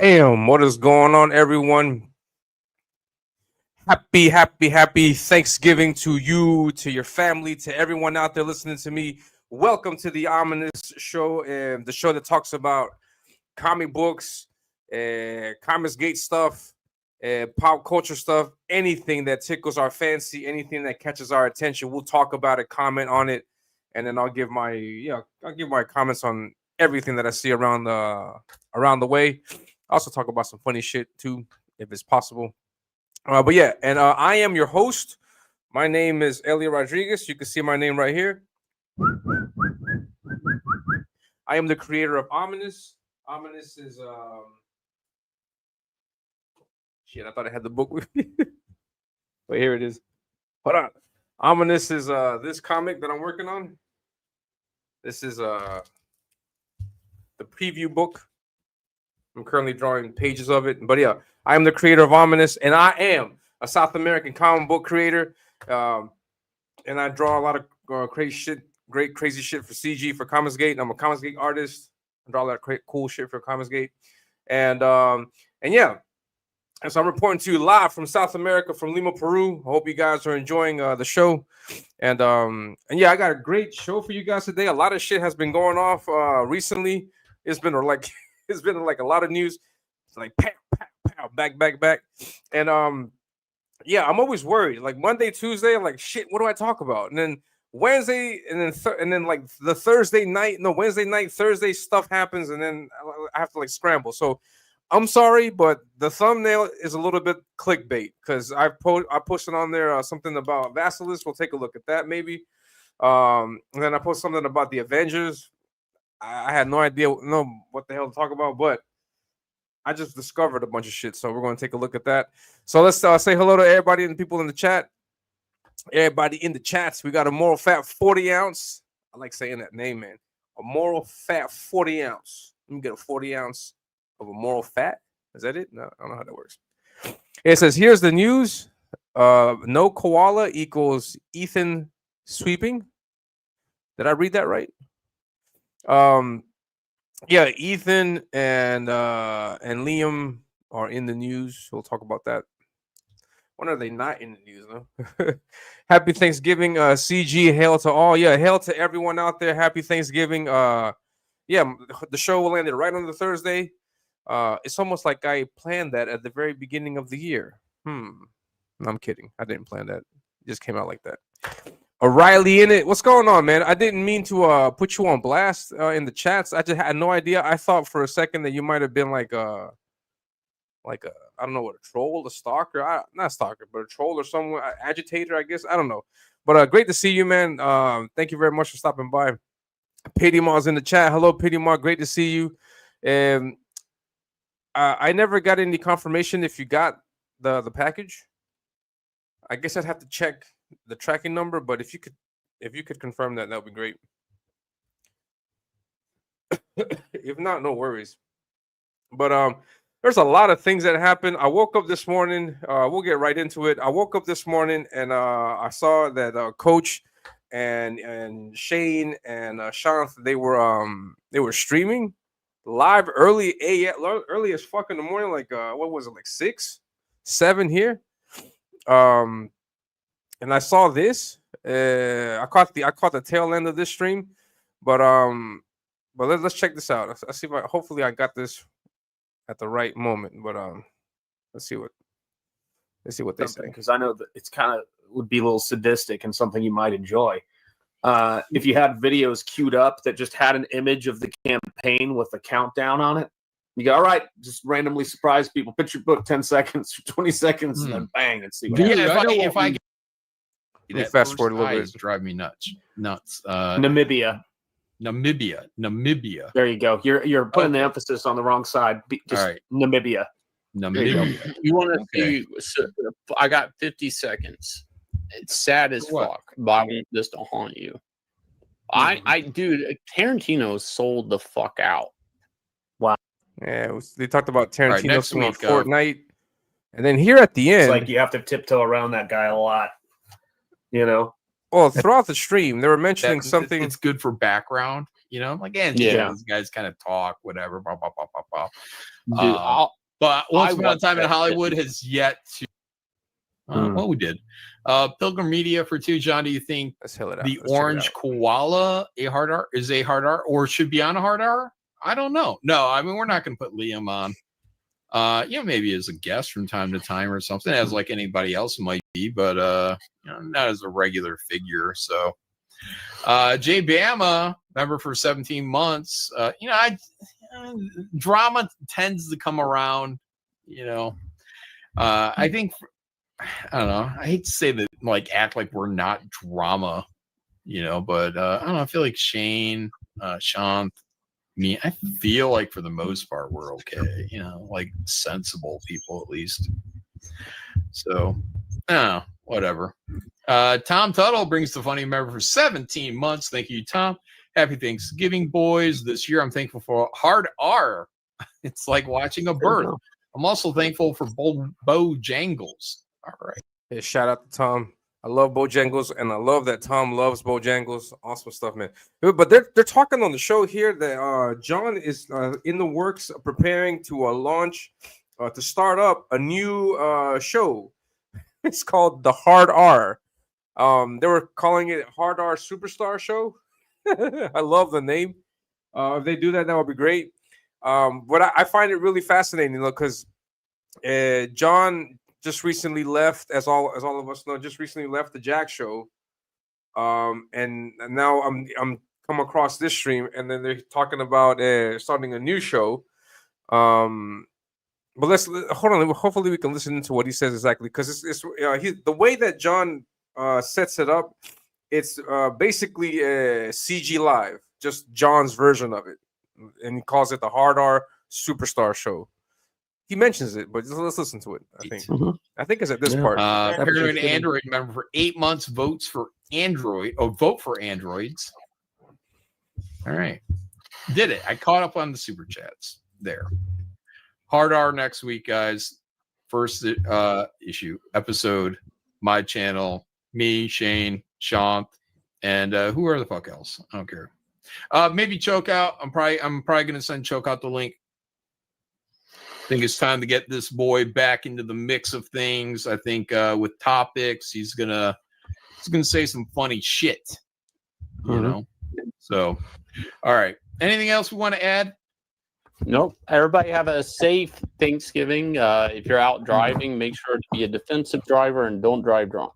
Damn, what is going on, everyone? Happy Thanksgiving to you, to your family, to everyone out there listening to me. Welcome to the Ominus show, the show that talks about comic books, Comics Gate stuff, pop culture stuff, anything that tickles our fancy, anything that catches our attention. We'll talk about it, comment on it, and then I'll give my comments on everything that I see around the way. I also talk about some funny shit too, if it's possible. But yeah, and I am your host. My name is Elliot Rodriguez. You can see my name right here. I am the creator of Ominus. Ominus is shit. I thought I had the book with me, but here it is. Hold on. Ominus is this comic that I'm working on. This is the preview book. I'm currently drawing pages of it, but yeah, I am the creator of Ominus, and I am a South American comic book creator, and I draw a lot of crazy shit for CG, for Comics Gate. I'm a Comics Gate artist. I draw a lot of cool shit for Comics Gate, and yeah, and so I'm reporting to you live from South America, from Lima, Peru. I hope you guys are enjoying the show, and yeah, I got a great show for you guys today. A lot of shit has been going off recently. It's been like a lot of news. It's like pow, pow, pow, back. And yeah, I'm always worried. Like Monday, Tuesday, I'm like, shit, what do I talk about? And then Wednesday, and then like the Wednesday night, Thursday stuff happens, and then I have to like scramble. So I'm sorry, but the thumbnail is a little bit clickbait because I posted on there something about Vasilis. We'll take a look at that maybe. And then I posted something about the Avengers. I had no idea what the hell to talk about, but I just discovered a bunch of shit. So we're going to take a look at that. So let's say hello to everybody and the people in the chat. Everybody in the chats. We got a Moral Fat 40 ounce. I like saying that name, man. A Moral Fat 40 ounce. Let me get a 40 ounce of a Moral Fat. Is that it? No, I don't know how that works. It says, here's the news. No koala equals Ethan sweeping. Did I read that right? Yeah, Ethan and Liam are in the news. We'll talk about that. When are they not in the news, though? Happy Thanksgiving, CG. Hail to all. Yeah, hail to everyone out there. Happy Thanksgiving. Yeah, the show will land right on the Thursday. It's almost like I planned that at the very beginning of the year. No, I'm kidding. I didn't plan that. It just came out like that. O'Reilly in it. What's going on, man? I didn't mean to put you on blast in the chats. I just had no idea. I thought for a second that you might have been like a I don't know what, a troll, a stalker, not stalker, but a troll or someone, agitator, I guess. I don't know. But great to see you, man. Thank you very much for stopping by. Petey Mar's in the chat. Hello, Petey Mar. Great to see you. And I never got any confirmation if you got the package. I guess I'd have to check the tracking number, but if you could confirm that would be great. If not, no worries. But there's a lot of things that happened. I woke up this morning. We'll get right into it. I woke up this morning and I saw that Coach and Shane and Sean, they were streaming live early as fuck in the morning. Like what was it, like 6, 7 here? And I saw this. I caught the tail end of this stream, but let's check this out. Let's see if hopefully I got this at the right moment. But let's see what they say, because I know that it's kind of would be a little sadistic and something you might enjoy. If you had videos queued up that just had an image of the campaign with a countdown on it, you go, all right, just randomly surprise people. Picture book 10 seconds, 20 seconds, and then bang and see what happens. Yeah, if I get fast forward a little bit, drive me nuts. Namibia. There you go. You're putting the emphasis on the wrong side. Just all right. Namibia. You want to see? So I got 50 seconds. It's sad as fuck, but I want this to haunt you. Dude, Tarantino sold the fuck out. Wow. Yeah, they talked about Tarantino on Fortnite, and then here at the end, it's like you have to tiptoe around that guy a lot. You know. Well, throughout the stream, they were mentioning something. It's good for background, you know. Like, these guys kind of talk, whatever, blah blah blah blah blah. Dude, But Once I Upon a watched Time in that Hollywood shit. has yet to. Hmm. Well, we did. Pilgrim Media for 2. John, do you think Let's hell it out. the Let's check it orange out. koala a hard R is a hard R or should be on a hard R? I don't know. No, I mean we're not going to put Liam on. Maybe as a guest from time to time or something, as like anybody else might be, but not as a regular figure. So, Jay Bama, member for 17 months. Drama tends to come around. I think I don't know. I hate to say that, like act like we're not drama, but I don't know. I feel like Shane, Shant, me, I feel like for the most part we're okay, like sensible people at least. So, whatever. Tom Tuttle brings the funny member for 17 months. Thank you, Tom. Happy Thanksgiving, boys. This year I'm thankful for hard R. It's like watching a birth. I'm also thankful for Bojangles. All right. Yeah, shout out to Tom. I love Bojangles, and I love that Tom loves Bojangles. Awesome stuff, man. But they're talking on the show here that John is in the works of preparing to launch to start up a new show. It's called the Hard R. They were calling it Hard R Superstar Show. I love the name. If they do that, that would be great. But I find it really fascinating, because John just recently left, as all of us know, just recently left the Jack Show. And now I'm come across this stream, and then they're talking about starting a new show. But let's hold on. Hopefully, we can listen to what he says exactly, because it's the way that John sets it up. It's basically CG Live, just John's version of it, and he calls it the Hard R Superstar Show. He mentions it, but let's listen to it. I think it's at this part. Paranoid Android member for 8 months vote for androids. All right, did it. I caught up on the super chats there. Hard R next week, guys. First issue episode. My channel, me, Shane, Shant, and who are the fuck else? I don't care. Maybe Choke Out. I'm probably gonna send Choke Out the link. I think it's time to get this boy back into the mix of things. I think with topics, he's gonna say some funny shit. So, all right. Anything else we want to add? Nope. Everybody have a safe Thanksgiving. If you're out driving, make sure to be a defensive driver and don't drive drunk.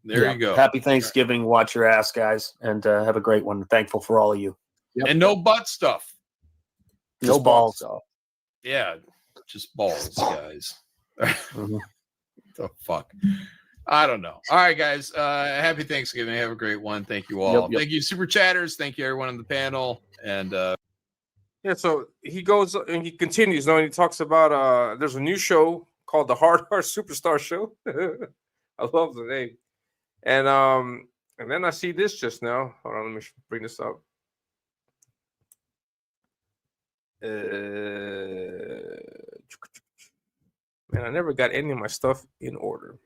There you go. Happy Thanksgiving. Watch your ass, guys, and have a great one. Thankful for all of you. Yep. And no butt stuff. No balls. Yeah, just balls, guys. The fuck? I don't know. All right, guys. Happy Thanksgiving. Have a great one. Thank you all. Thank you, super chatters. Thank you, everyone on the panel. And yeah, so he goes and he continues. Now he talks about there's a new show called the Hard R Superstar Show. I love the name. And then I see this just now. Hold on, let me bring this up. Man, I never got any of my stuff in order.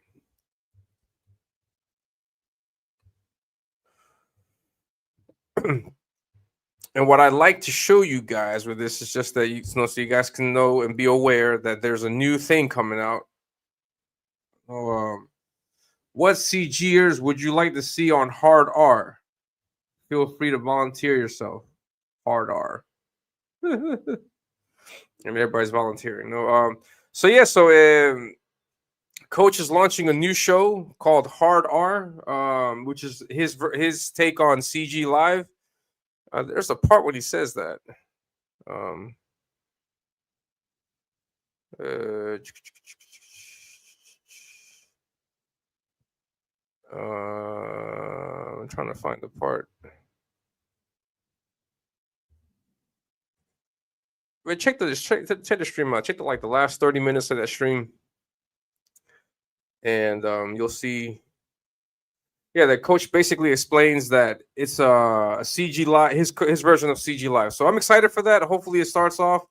And what I'd like to show you guys with this is just that so you guys can know and be aware that there's a new thing coming out. What CGers would you like to see on Hard R? Feel free to volunteer yourself. Hard R. And everybody's volunteering. Coach is launching a new show called Hard R, which is his take on CG Live. There's a part when he says that. I'm trying to find the part. But check the stream out. Check the last 30 minutes of that stream, and you'll see. Yeah, the coach basically explains that it's a CG Live, his version of CG Live. So I'm excited for that. Hopefully it starts off.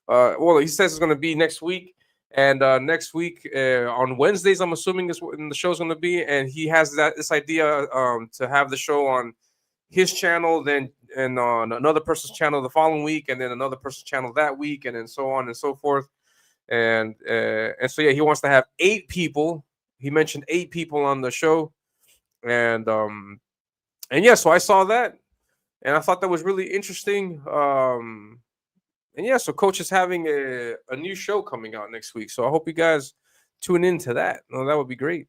Well, he says it's going to be next week, and next week on Wednesdays, I'm assuming is when the show's going to be. And he has this idea to have the show on his channel, then and on another person's channel the following week, and then another person's channel that week, and then so on and so forth. And so yeah, he wants to have 8 people. He mentioned 8 people on the show, and yeah, so I saw that, and I thought that was really interesting. And yeah, so Coach is having a new show coming out next week, so I hope you guys tune into that. No, that would be great.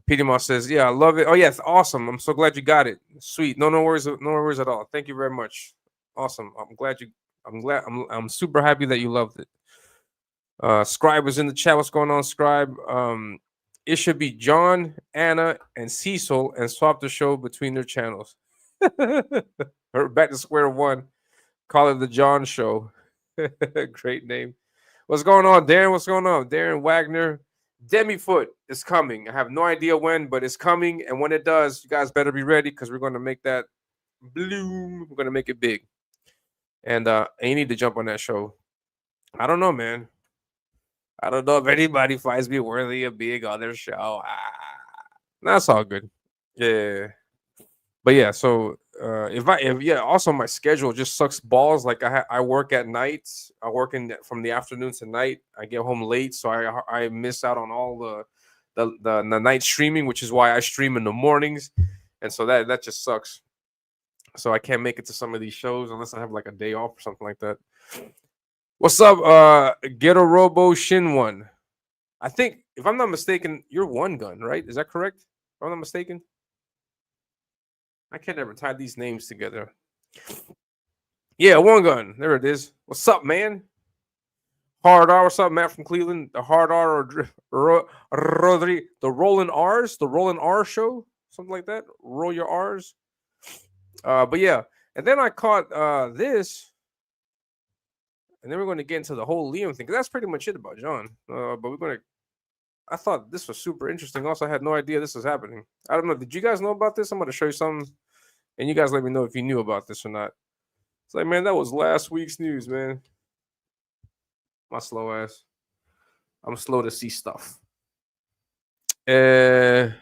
Peter Moss says, "Yeah, I love it. Oh yes, awesome. I'm so glad you got it. Sweet. No worries at all. Thank you very much. Awesome. I'm super happy that you loved it." Scribe was in the chat. What's going on, Scribe? It should be John, Anna, and Cecil, and swap the show between their channels. Or back to square one. Call it the John Show. Great name. What's going on, Darren? What's going on, Darren Wagner? Demifoot is coming. I have no idea when, but it's coming. And when it does, you guys better be ready because we're going to make that bloom. We're going to make it big. And you need to jump on that show. I don't know, man. I don't know if anybody finds me worthy of being on their show. That's all good. Yeah. But yeah, so also my schedule just sucks balls. Like I work at night. I work from the afternoon to night. I get home late, so I miss out on all the night streaming, which is why I stream in the mornings, and so that just sucks. So I can't make it to some of these shows unless I have like a day off or something like that. What's up, Get a Robo Shin One? I think if I'm not mistaken, you're One Gun, right? Is that correct? If I'm not mistaken. I can't ever tie these names together. Yeah, One Gun. There it is. What's up, man? Hard R. What's up, Matt from Cleveland? The Hard R or Rodri. The Rolling R's. The Rolling R show. Something like that. Roll your R's. But yeah. And then I caught this. And then we're going to get into the whole Liam thing. Because that's pretty much it about John. But we're going to. I thought this was super interesting. Also, I had no idea this was happening. I don't know. Did you guys know about this? I'm going to show you something. And you guys let me know if you knew about this or not. It's like, man, that was last week's news, man. My slow ass. I'm slow to see stuff. Yeah,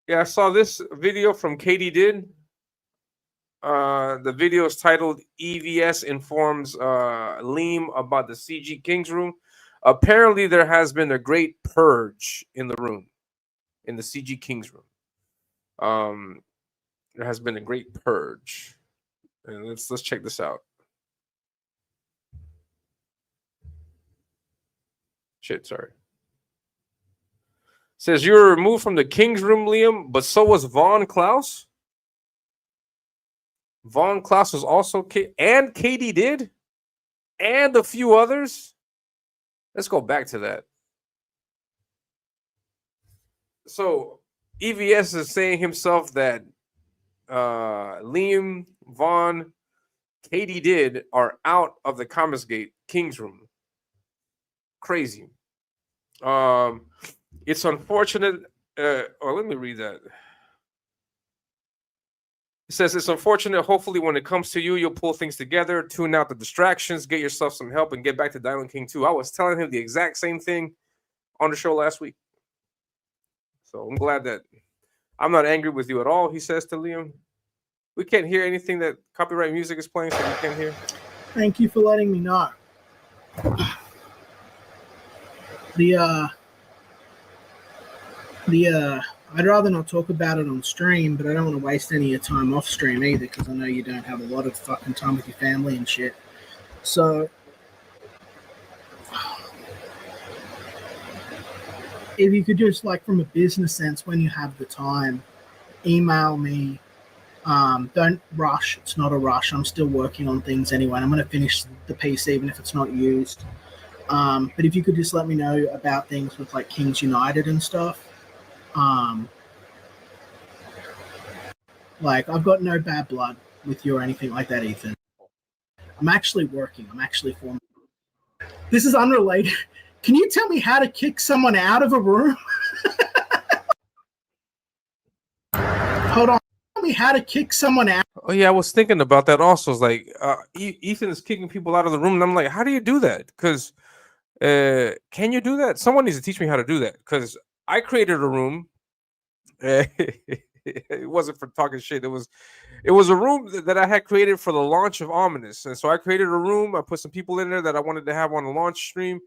I saw this video from Katie Did. The video is titled EVS informs Liam about the CG Kings room. Apparently, there has been a great purge in the room. In the CG Kings room, there has been a great purge, and let's check this out. Shit, sorry. Says you were removed from the Kings room, Liam, but so was Von Klaus. Von Klaus was also and Katie Did, and a few others. Let's go back to that. So EVS is saying himself that Liam, Vaughn, Katie Did are out of the Commerce Gate Kings room. Crazy. It's unfortunate. Let me read that. It says it's unfortunate. Hopefully, when it comes to you, you'll pull things together, tune out the distractions, get yourself some help, and get back to Diamond King 2. I was telling him the exact same thing on the show last week. So I'm glad that I'm not angry with you at all, he says to Liam. We can't hear anything that copyright music is playing, so we can't hear. Thank you for letting me know. I'd rather not talk about it on stream, but I don't want to waste any of your time off stream either, because I know you don't have a lot of fucking time with your family and shit. So if you could just, like, from a business sense, when you have the time, email me. Don't rush. It's not a rush. I'm still working on things anyway. And I'm going to finish the piece even if it's not used. But if you could just let me know about things with, like, Kings United and stuff. Like, I've got no bad blood with you or anything like that, Ethan. I'm actually working. I'm actually forming. This is unrelated. Can you tell me how to kick someone out of a room? Hold on. Tell me how to kick someone out. Oh yeah, I was thinking about that also. It's like Ethan is kicking people out of the room, and I'm like, how do you do that? Because can you do that? Someone needs to teach me how to do that, because I created a room. It wasn't for talking shit. It was a room that I had created for the launch of Ominus, and so I created a room. I put some people in there that I wanted to have on the launch stream,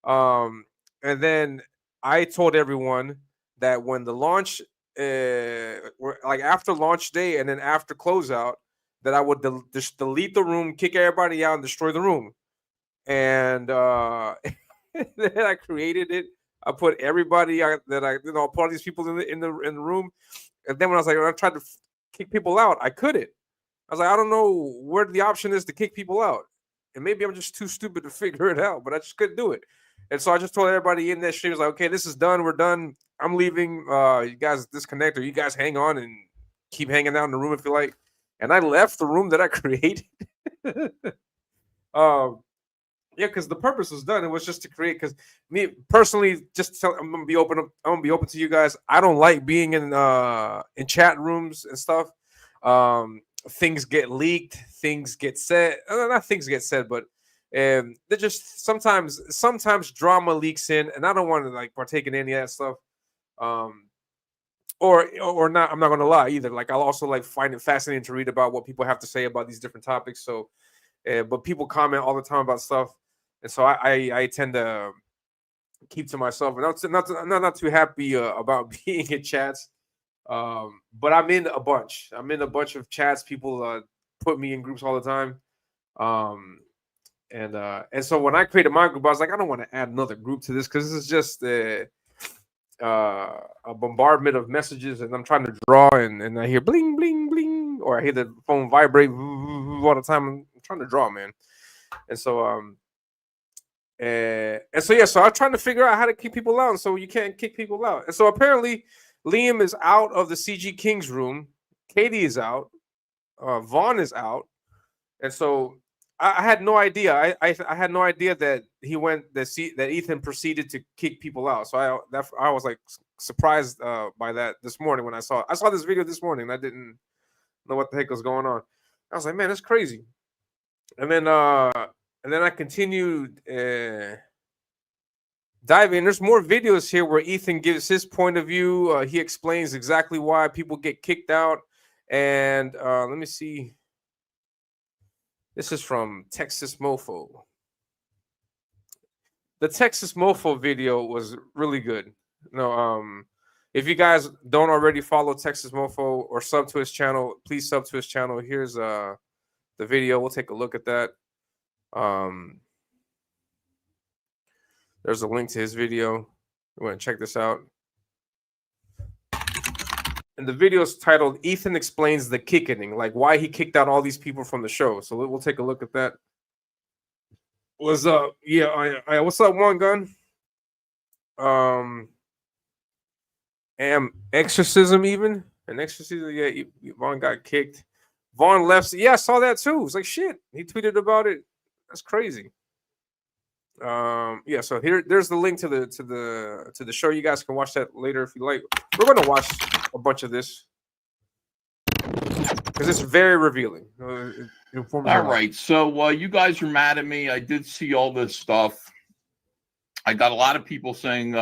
and then I told everyone that when the launch, like after launch day and then after closeout, that I would just delete the room, kick everybody out, and destroy the room. And then I created it. I put everybody that I, put all these people in the room. And then when I tried to kick people out, I couldn't. I was like, I don't know where the option is to kick people out, and maybe I'm just too stupid to figure it out, but I just couldn't do it. And so I just told everybody in that stream, I was like, okay, this is done. We're done. I'm leaving. You guys disconnect, or you guys hang on and keep hanging out in the room if you like. And I left the room that I created. Yeah, because the purpose was done. It was just to create. Because me personally, I'm gonna be open. I'm gonna be open to you guys. I don't like being in chat rooms and stuff. Things get leaked. Things get said. Not things get said, but they're just sometimes drama leaks in, and I don't want to like partake in any of that stuff. Or not. I'm not gonna lie either. Like I'll also like find it fascinating to read about what people have to say about these different topics. So, but people comment all the time about stuff. And so I tend to keep to myself, and I'm not too happy about being in chats. But I'm in a bunch. I'm in a bunch of chats. People put me in groups all the time. And so when I created my group, I was like, I don't want to add another group to this because this is just a bombardment of messages, and I'm trying to draw, and I hear bling bling bling, or I hear the phone vibrate all the time. I'm trying to draw, man. And so so I'm trying to figure out how to kick people out. And so you can't kick people out. And so apparently Liam is out of the CG Kings room. Katie is out. Vaughn is out. And so I had no idea. I had no idea that that Ethan proceeded to kick people out. So I was like surprised by that this morning when I saw this video this morning. And I didn't know what the heck was going on. I was like, man, that's crazy. And then I continued diving. There's more videos here where Ethan gives his point of view. He explains exactly why people get kicked out. And let me see. This is from Texas Mofo. The Texas Mofo video was really good. If you guys don't already follow Texas Mofo or sub to his channel, please sub to his channel. Here's the video. We'll take a look at that. There's a link to his video. We're going to check this out. And the video is titled Ethan Explains the Kicking, like why he kicked out all these people from the show. So we'll take a look at that. What's up? Yeah, what's up, One Gun? Exorcism even? An exorcism? Yeah, Vaughn got kicked. Vaughn left. Yeah, I saw that too. It's like shit. He tweeted about it. That's crazy. Yeah, so there's the link to the show. You guys can watch that later if you like. We're gonna watch a bunch of this because it's very revealing. All right, so you guys are mad at me. I did see all this stuff. I got a lot of people saying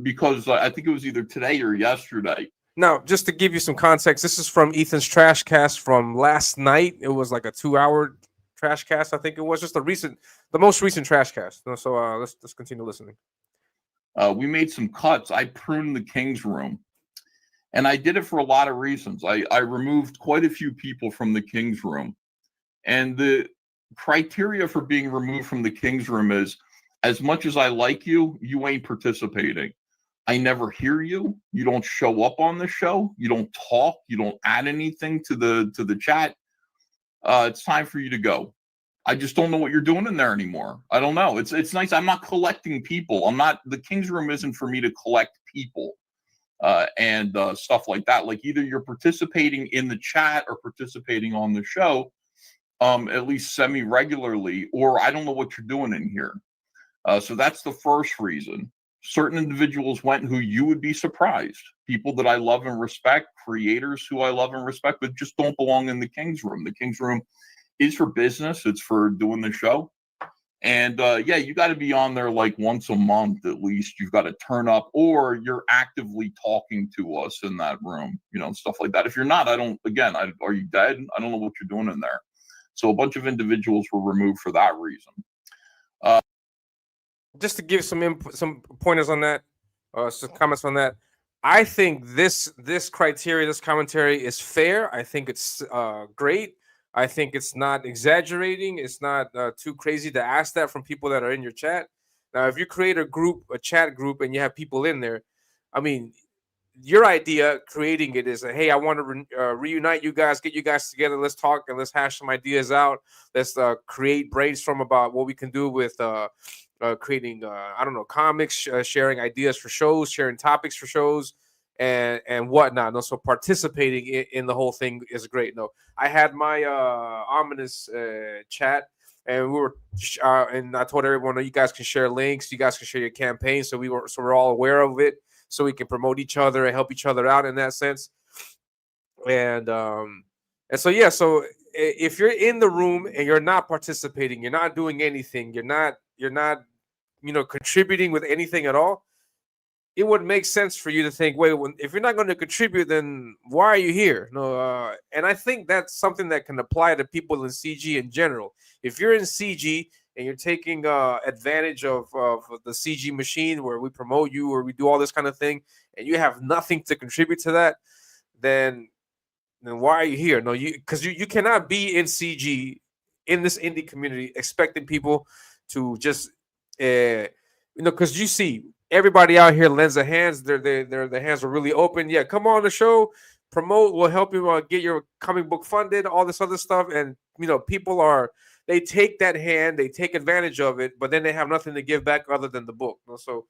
because I think it was either today or yesterday. Now, just to give you some context, this is from Ethan's Trash Cast from last night. It was like a 2-hour Trash Cast. I think it was just the most recent Trash Cast. So let's continue listening. We made some cuts. I pruned the King's room, and I did it for a lot of reasons. I removed quite a few people from the King's room, and the criteria for being removed from the King's room is, as much as I like you, you ain't participating. I never hear you. You don't show up on the show. You don't talk. You don't add anything to the chat. It's time for you to go. I just don't know what you're doing in there anymore. I don't know. It's nice. I'm not collecting people. The King's room isn't for me to collect people and stuff like that. Like either you're participating in the chat or participating on the show, at least semi-regularly, or I don't know what you're doing in here. So that's the first reason. Certain individuals went who you would be surprised. People that I love and respect, creators who I love and respect, but just don't belong in the King's room. The King's room is for business. It's for doing the show. And yeah, you got to be on there like once a month at least. You've got to turn up, or you're actively talking to us in that room, stuff like that. If you're not, are you dead? I don't know what you're doing in there. So a bunch of individuals were removed for that reason. Just to give some input, some pointers on that, some comments on that. I think this criteria, this commentary is fair. I think it's great. I think it's not exaggerating. It's not too crazy to ask that from people that are in your chat. Now, if you create a chat group, and you have people in there, I mean, your idea creating it is, hey, I want to reunite you guys, get you guys together. Let's talk and let's hash some ideas out. Let's create, brainstorm about what we can do with creating, I don't know, comics, sharing ideas for shows, sharing topics for shows, and whatnot. And also participating in the whole thing is great. No, I had my Ominus chat, and we were, and I told everyone that you guys can share links, you guys can share your campaign, so we're all aware of it, so we can promote each other and help each other out in that sense. And so yeah, so if you're in the room and you're not participating, you're not doing anything, you're not contributing with anything at all, it would make sense for you to think, wait, if you're not going to contribute, then why are you here? No, and I think that's something that can apply to people in CG in general. If you're in CG and you're taking advantage of the CG machine where we promote you or we do all this kind of thing, and you have nothing to contribute to that, then why are you here? No, because you cannot be in CG, in this indie community, expecting people to just because you see everybody out here lends a hands. Their hands are really open. Yeah, come on the show, promote. We'll help you get your comic book funded. All this other stuff, and people they take that hand, they take advantage of it, but then they have nothing to give back other than the book. So,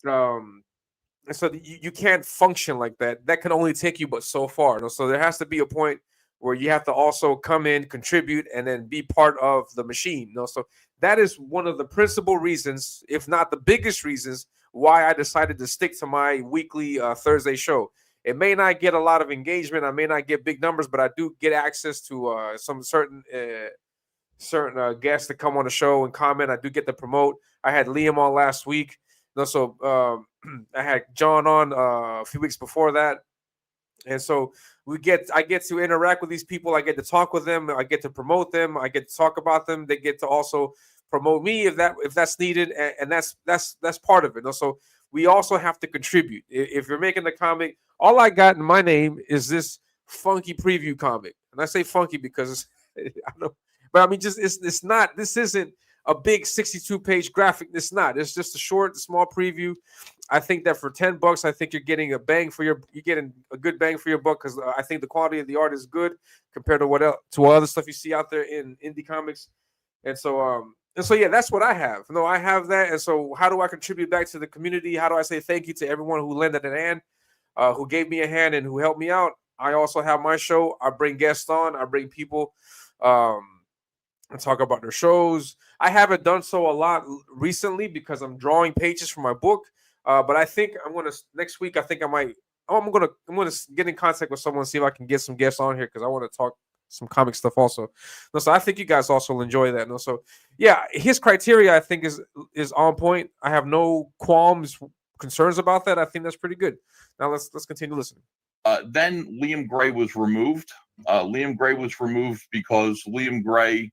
so you can't function like that. That can only take you but so far. So there has to be a point where you have to also come in, contribute, and then be part of the machine. So that is one of the principal reasons, if not the biggest reasons, why I decided to stick to my weekly Thursday show. It may not get a lot of engagement, I may not get big numbers, but I do get access to some certain guests to come on the show and comment. I do get to promote. I had Liam on last week. So I had John on a few weeks before that. And so I get to interact with these people. I get to talk with them. I get to promote them. I get to talk about them. They get to also promote me if that's needed. And that's part of it. So we also have to contribute. If you're making the comic, all I got in my name is this funky preview comic. And I say funky because I don't, but I mean, just it's not. This isn't a big 62-page graphic. It's not. It's just a short, small preview. I think that for $10, I think you're getting you're getting a good bang for your buck, because I think the quality of the art is good compared to what other stuff you see out there in indie comics. And so yeah, that's what I have. No, I have that. And so how do I contribute back to the community? How do I say thank you to everyone who lended a hand, who gave me a hand and who helped me out? I also have my show. I bring guests on. I bring people and talk about their shows. I haven't done so a lot recently because I'm drawing pages for my book. But I think next week. I think I'm gonna get in contact with someone, see if I can get some guests on here, because I want to talk some comic stuff also. So I think you guys also will enjoy that. So yeah, his criteria I think is on point. I have no qualms, concerns about that. I think that's pretty good. Now let's continue listening. Then Liam Gray was removed. Liam Gray was removed because Liam Gray.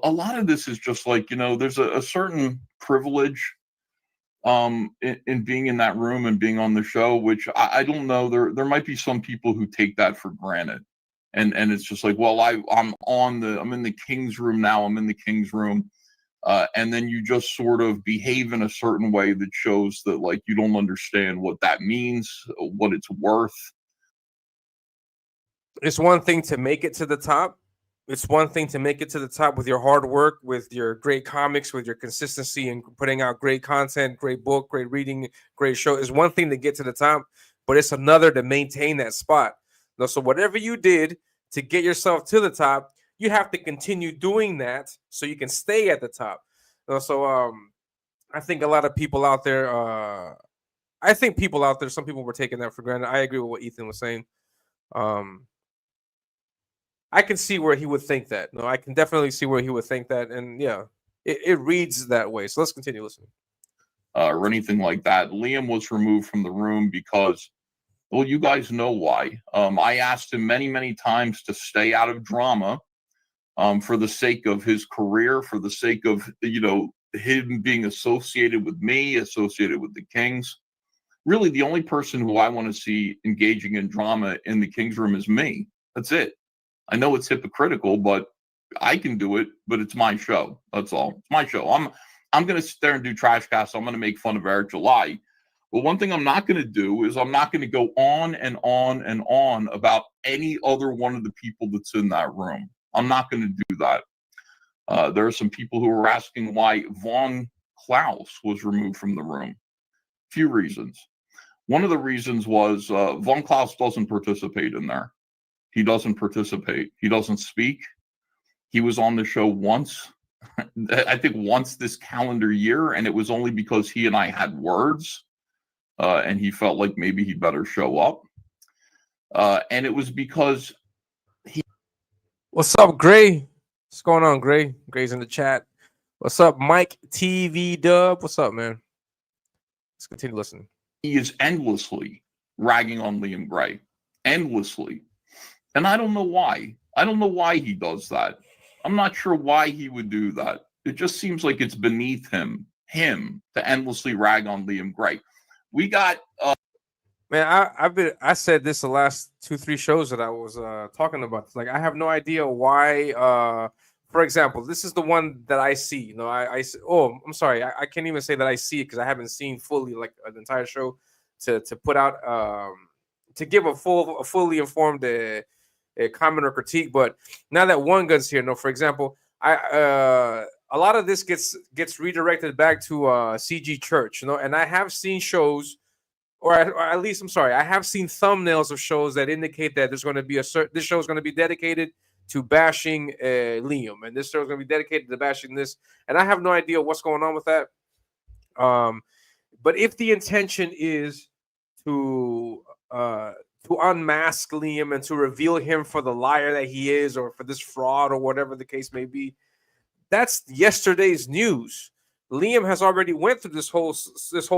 A lot of this is just like, there's a certain privilege in being in that room and being on the show, which I don't know. There might be some people who take that for granted, and it's just like, well, I'm in the King's room now. I'm in the King's room, and then you just sort of behave in a certain way that shows that like you don't understand what that means, what it's worth. It's one thing to make it to the top. It's one thing to make it to the top with your hard work, with your great comics, with your consistency and putting out great content, great book, great reading, great show. It's one thing to get to the top, but it's another to maintain that spot. So whatever you did to get yourself to the top, you have to continue doing that so you can stay at the top. So I think a lot of people out there, some people were taking that for granted. I agree with what Ethan was saying. I can see where he would think that. No, I can definitely see where he would think that. And yeah, it reads that way. So let's continue listening. Or anything like that. Liam was removed from the room because, well, you guys know why. I asked him many, many times to stay out of drama, for the sake of his career, for the sake of, him being associated with me, associated with the Kings. Really, the only person who I want to see engaging in drama in the Kings room is me. That's it. I know it's hypocritical, but I can do it, but it's my show. That's all. It's my show. I'm going to sit there and do trash casts. I'm going to make fun of Eric July. But one thing I'm not going to do is I'm not going to go on and on and on about any other one of the people that's in that room. I'm not going to do that. There are some people who are asking why Von Klaus was removed from the room. Few reasons. One of the reasons was Von Klaus doesn't participate in there. He doesn't participate. He doesn't speak. He was on the show once, I think once this calendar year, and it was only because he and I had words, and he felt like maybe he better show up. And it was because What's up, Gray? What's going on, Gray? Gray's in the chat. What's up, Mike TV Dub? What's up, man? Let's continue listening. he is endlessly ragging on Liam Gray. Endlessly. And I don't know why. I don't know why he does that. I'm not sure why he would do that. It just seems like it's beneath him to endlessly rag on Liam Gray. We got Man, I said this the last 2-3 shows that I was talking about. Like, I have no idea why. For example, this is the one that I see. You know, I'm sorry, I can't even say that I see it because I haven't seen fully like an entire show to put out to give a fully informed comment or critique. But now that One Gun's here, no, for example, a lot of this gets redirected back to CG Church, you know, and I have seen shows. Or at least, I'm sorry, I have seen thumbnails of shows that indicate that there's going to be this show is going to be dedicated to bashing Liam, and this show is going to be dedicated to bashing this, and I have no idea what's going on with that. But if the intention is to unmask Liam and to reveal him for the liar that he is, or for this fraud, or whatever the case may be, that's yesterday's news. Liam has already went through this whole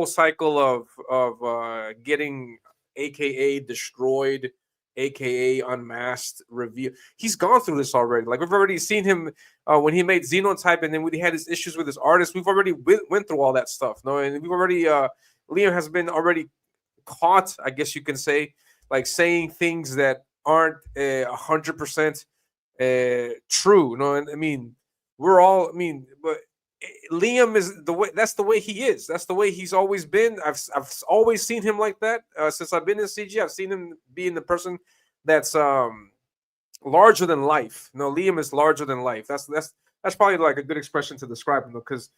cycle of getting AKA destroyed, AKA unmasked, reveal. He's gone through this already. Like, we've already seen him when he made Xenotype, and then when he had his issues with his artist. We've already went through all that stuff. No, and we've already Liam has been already caught, I guess you can say, like saying things that aren't 100% true. No, and I mean, but Liam is the way. That's the way he is. That's the way he's always been. I've always seen him like that since I've been in CG. I've seen him being the person that's larger than life. No, Liam is larger than life. That's probably like a good expression to describe him, because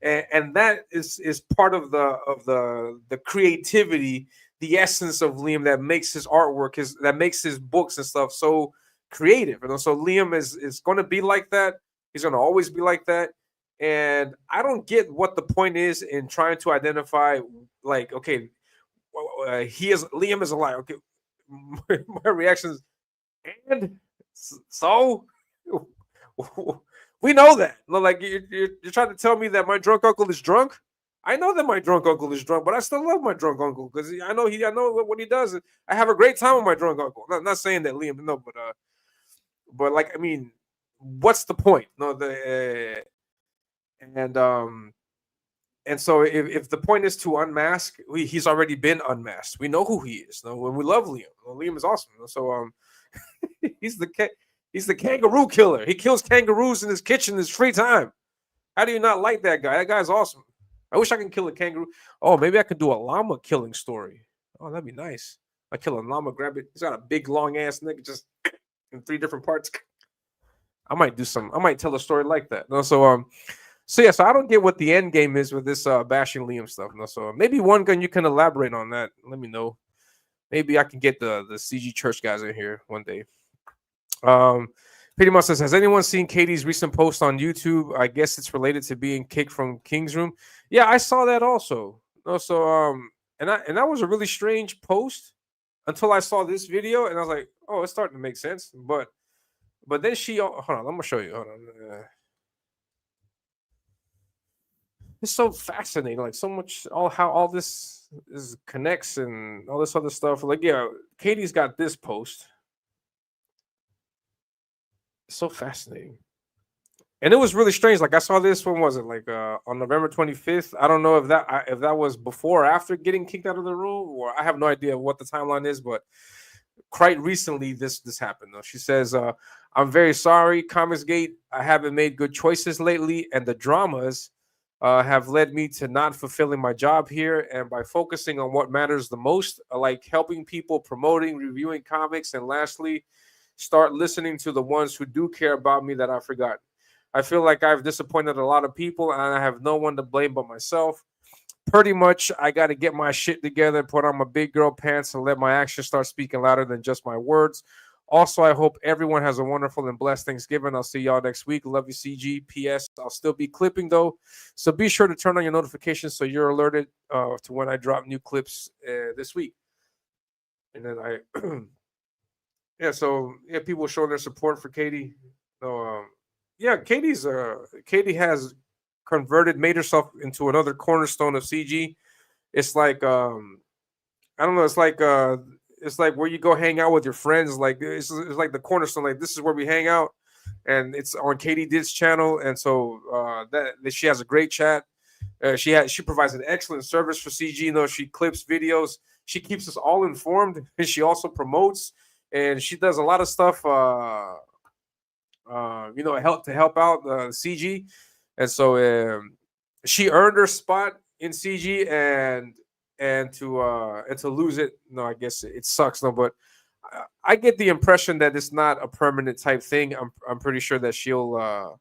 and that is part of the creativity, the essence of Liam that makes his artwork, that makes his books and stuff so creative. You know, so Liam is going to be like that. He's going to always be like that. And I don't get what the point is in trying to identify, like, okay, Liam is a liar. Okay, my reaction is, and so we know that. Like, you're trying to tell me that my drunk uncle is drunk. I know that my drunk uncle is drunk, but I still love my drunk uncle because I know what he does. I have a great time with my drunk uncle. Not saying that Liam, no, but like, I mean, what's the point? No, and so if the point is to unmask, he's already been unmasked. We know who he is. No, when we love Liam, Liam is awesome. So he's the kangaroo killer. He kills kangaroos in his kitchen in his free time. How do you not like that guy? That guy's awesome. I wish I can kill a kangaroo. Oh, maybe I could do a llama killing story. Oh, that'd be nice. I kill a llama, grab it. He's got a big long ass neck, just in 3 different parts. I might tell a story like that. No, so yeah, so I don't get what the end game is with this bashing Liam stuff. No, so maybe One Gun, you can elaborate on that. Let me know. Maybe I can get the CG Church guys in here one day. Pretty much says, has anyone seen Katie's recent post on YouTube? I guess it's related to being kicked from King's Room. Yeah, I saw that also. No, so and that was a really strange post until I saw this video, and I was like, oh, it's starting to make sense. But then hold on, I'm gonna show you. Hold on. it's so fascinating, like so much how all this is connects and all this other stuff. Like, yeah, Katie's got this post. It's so fascinating. And it was really strange. Like I saw this, when was it? Like on November 25th. I don't know if that was before or after getting kicked out of the room, or I have no idea what the timeline is, but quite recently this happened though. She says, I'm very sorry, Comicsgate. I haven't made good choices lately, and the dramas have led me to not fulfilling my job here. And by focusing on what matters the most, like helping people, promoting, reviewing comics, and lastly, start listening to the ones who do care about me that I forgot. I feel like I've disappointed a lot of people, and I have no one to blame but myself. Pretty much, I got to get my shit together, put on my big girl pants, and let my actions start speaking louder than just my words. Also, I hope everyone has a wonderful and blessed Thanksgiving. I'll see y'all next week. Love you, CG. P.S. I'll still be clipping, though, so be sure to turn on your notifications so you're alerted to when I drop new clips this week. And then yeah, people showing their support for Katie. So, yeah, Katie has made herself into another cornerstone of CG. It's like I don't know, it's like where you go hang out with your friends. Like it's like the cornerstone. Like this is where we hang out, and it's on Katie Did's channel. And so that she has a great chat. She provides an excellent service for CG. You know, she clips videos. She keeps us all informed, and she also promotes, and she does a lot of stuff. Help out CG, and so she earned her spot in CG, and to lose it, no, I guess it sucks, no, but I get the impression that it's not a permanent type thing. I'm pretty sure that she'll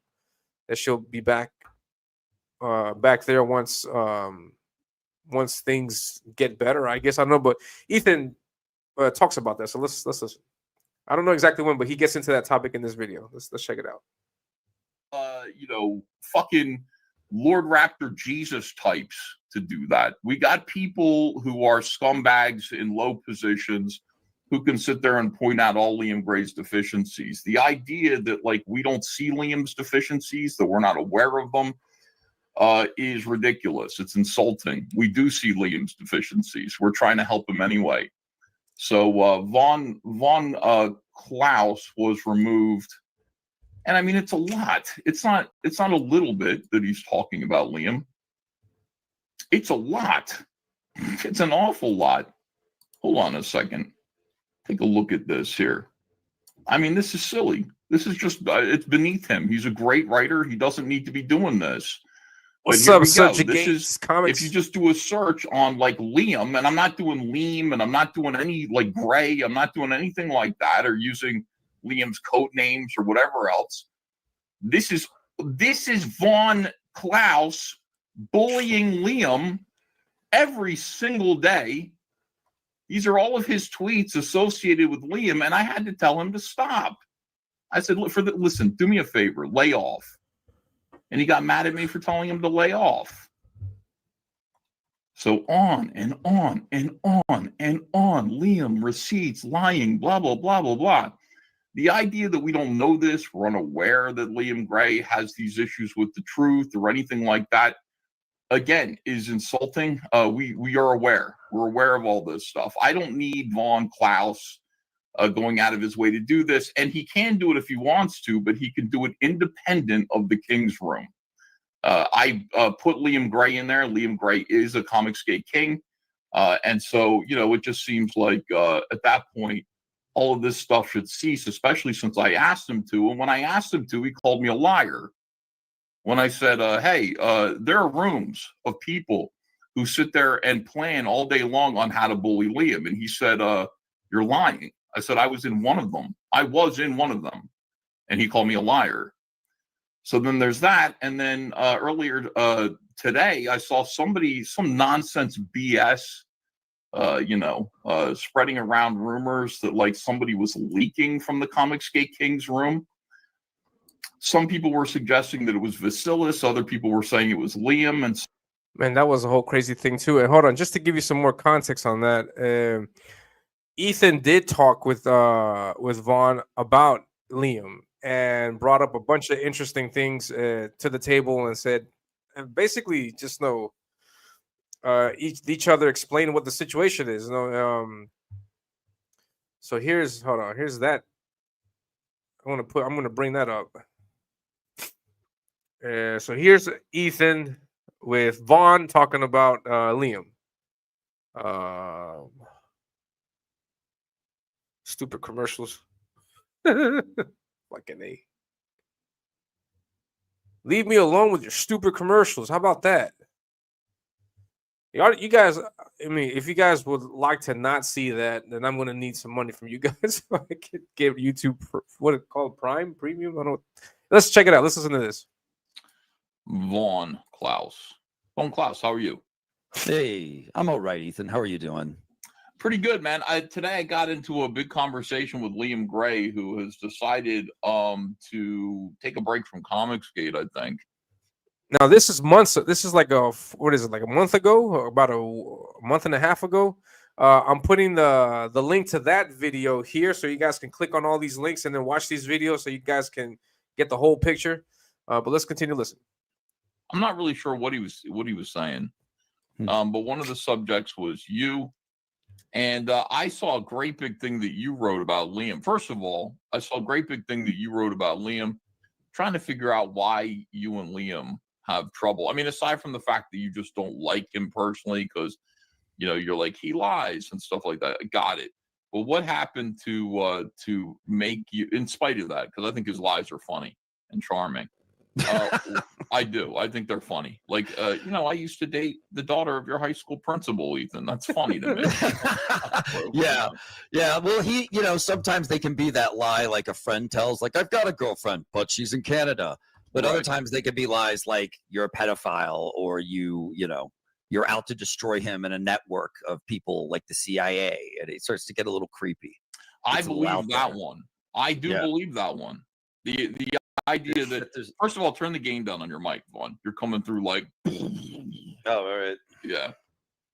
be back there once things get better. I guess I don't know, but Ethan talks about that, so let's listen. I don't know exactly when, but he gets into that topic in this video. Let's check it out. Fucking Lord Raptor Jesus types to do that. We got people who are scumbags in low positions who can sit there and point out all Liam Gray's deficiencies. The idea that like we don't see Liam's deficiencies, that we're not aware of them, is ridiculous. It's insulting. We do see Liam's deficiencies. We're trying to help him anyway. So Von Klaus was removed, and I mean it's a lot. It's not a little bit that he's talking about Liam. It's a lot. It's an awful lot. Hold on a second. Take a look at this here. I mean, this is silly. This is just it's beneath him. He's a great writer. He doesn't need to be doing this. What's up, Subjugate Comics? If you just do a search on like Liam, and I'm not doing Liam, and I'm not doing any like Gray, I'm not doing anything like that, or using Liam's code names or whatever else. This is Von Klaus bullying Liam every single day. These are all of his tweets associated with Liam, and I had to tell him to stop. I said, listen, do me a favor, lay off. And he got mad at me for telling him to lay off. So on and on and on and on. Liam, receipts, lying, blah, blah, blah, blah, blah. The idea that we don't know this, we're unaware that Liam Gray has these issues with the truth or anything like that, again, is insulting. We are aware. We're aware of all this stuff. I don't need Von Klaus going out of his way to do this, and he can do it if he wants to, but he can do it independent of the King's Room. I put Liam Gray in there. Liam Gray is a Comicsgate King, and so it just seems like at that point all of this stuff should cease, especially since I asked him to. And when I asked him to, he called me a liar. When I said, hey, there are rooms of people who sit there and plan all day long on how to bully Liam, and he said, you're lying. I said, I was in one of them. And he called me a liar. So then there's that. And then earlier today, I saw some nonsense BS, spreading around rumors that like somebody was leaking from the Comicsgate King's room. Some people were suggesting that it was Vasilis. Other people were saying it was Liam. And man, that was a whole crazy thing too. And hold on, just to give you some more context on that. Ethan did talk with Vaughn about Liam and brought up a bunch of interesting things to the table and said, and basically just each other explain what the situation is. So here's that. I'm gonna bring that up. So here's Ethan with Vaughn talking about Liam. Stupid commercials. Fucking A. Leave me alone with your stupid commercials. How about that? You guys, I mean, if you guys would like to not see that, then I'm going to need some money from you guys so I can give YouTube what it called Prime Premium. I don't know. Let's check it out. Let's listen to this. Vaughn Klaus, how are you? Hey, I'm all right, Ethan. How are you doing? Pretty good, man. Today I got into a big conversation with Liam Gray, who has decided to take a break from Comicsgate, I think. Now this is months. This is like like a month ago, or about a month and a half ago. I'm putting the link to that video here, so you guys can click on all these links and then watch these videos, so you guys can get the whole picture. But let's continue listening. I'm not really sure what he was saying, but one of the subjects was you, and I saw a great big thing that you wrote about Liam. First of all, I saw a great big thing that you wrote about Liam, trying to figure out why you and Liam have trouble. I mean, aside from the fact that you just don't like him personally because, you're like, he lies and stuff like that. I got it. But what happened to make you, in spite of that, because I think his lies are funny and charming. I do. I think they're funny. Like, I used to date the daughter of your high school principal, Ethan. That's funny to me. Yeah. Well, sometimes they can be that lie like a friend tells, like, I've got a girlfriend, but she's in Canada. But other times they could be lies like you're a pedophile or you're out to destroy him in a network of people like the CIA. And it starts to get a little creepy. I believe that one. I do believe that one. The idea that, first of all, turn the gain down on your mic, Vaughn. You're coming through like, all right. Yeah.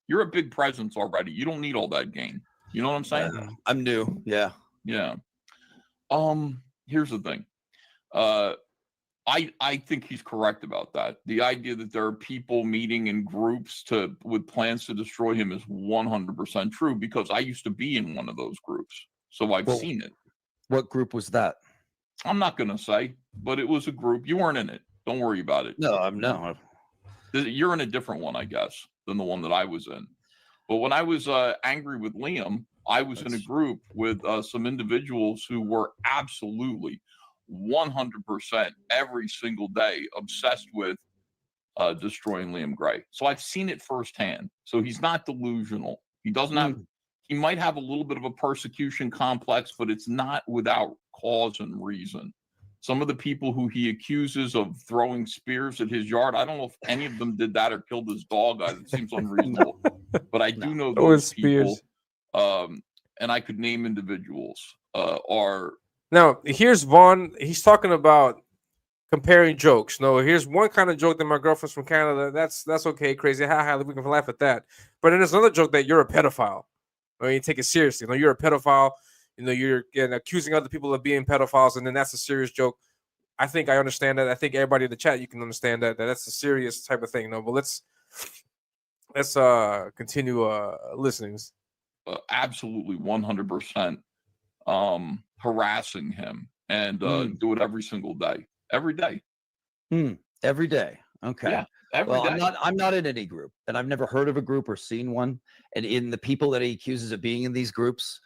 You're a big presence already. You don't need all that gain. You know what I'm saying? I'm new. Yeah. Yeah. Here's the thing. I think he's correct about that. The idea that there are people meeting in groups with plans to destroy him is 100% true, because I used to be in one of those groups. So I've seen it. What group was that? I'm not going to say, but it was a group. You weren't in it. Don't worry about it. No, I'm not. You're in a different one, I guess, than the one that I was in. But when I was angry with Liam, I was in a group with some individuals who were absolutely 100% every single day obsessed with destroying Liam Gray. So I've seen it firsthand. So he's not delusional. He doesn't have, he might have a little bit of a persecution complex, but it's not without cause and reason. Some of the people who he accuses of throwing spears at his yard, I don't know if any of them did that or killed his dog. It seems unreasonable. But I do know those people, and I could name individuals, are... Now, here's Vaughn. He's talking about comparing jokes. No, here's one kind of joke that my girlfriend's from Canada. That's okay, crazy. We can laugh at that. But then there's another joke that you're a pedophile. I mean, you take it seriously. You're a pedophile. You're accusing other people of being pedophiles, and then that's a serious joke. I think I understand that. I think everybody in the chat, you can understand that that's a serious type of thing. But let's continue listening. Absolutely 100% harassing him and do it every single day. Every day. Every day. Okay. Yeah, every day. I'm not in any group, and I've never heard of a group or seen one. And in the people that he accuses of being in these groups,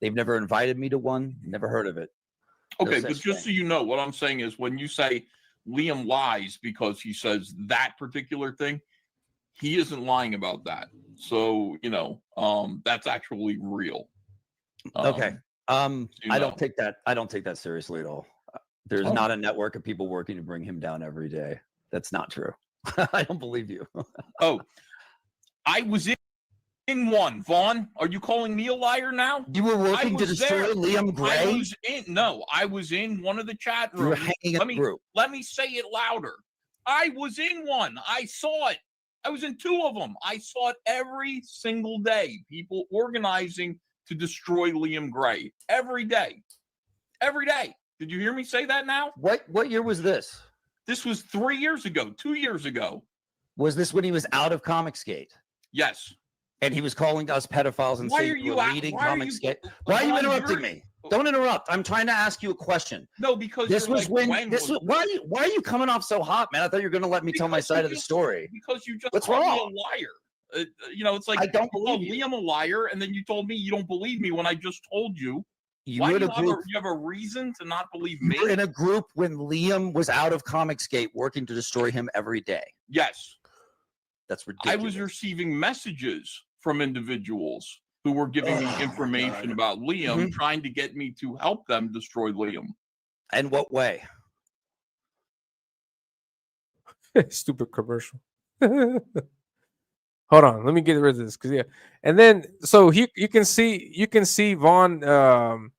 they've never invited me to one. Never heard of it. Okay, but just so you know, what I'm saying is when you say Liam lies because he says that particular thing, he isn't lying about that. So, that's actually real. Okay. I don't take that seriously at all. There's not a network of people working to bring him down every day. That's not true. I don't believe you. I was in one. Vaughn, are you calling me a liar now? You were working to destroy Liam Gray? I was in one of the chat rooms. You were hanging in the group. Let me say it louder. I was in one. I saw it. I was in two of them. I saw it every single day. People organizing to destroy Liam Gray every day. Every day. Did you hear me say that now? What year was this? This was 3 years ago, 2 years ago. Was this when he was out of Comicsgate? Yes. And he was calling us pedophiles and Why saying are you you were at- leading why are you- Comicsgate? Why are you Why interrupting you're- me? Don't interrupt. I'm trying to ask you a question. No, because This you're was like, when this was why are you coming off so hot, man? I thought you were going to let me tell my Because you side of the just- story. Because you just What's called me wrong? a liar. It's like I don't you called believe you. Liam a liar, and then you told me you don't believe me when I just told you. You Why were do in you a have, group. you have a reason to not believe You me? were in a group when Liam was out of Comicsgate working to destroy him every day. Yes. That's I ridiculous. was receiving messages from individuals who were giving me Oh, my information God. about Liam, Mhm. trying to get me to help them destroy Liam. And what way? Stupid commercial. Hold on, let me get rid of this because and then so you can see Vaughn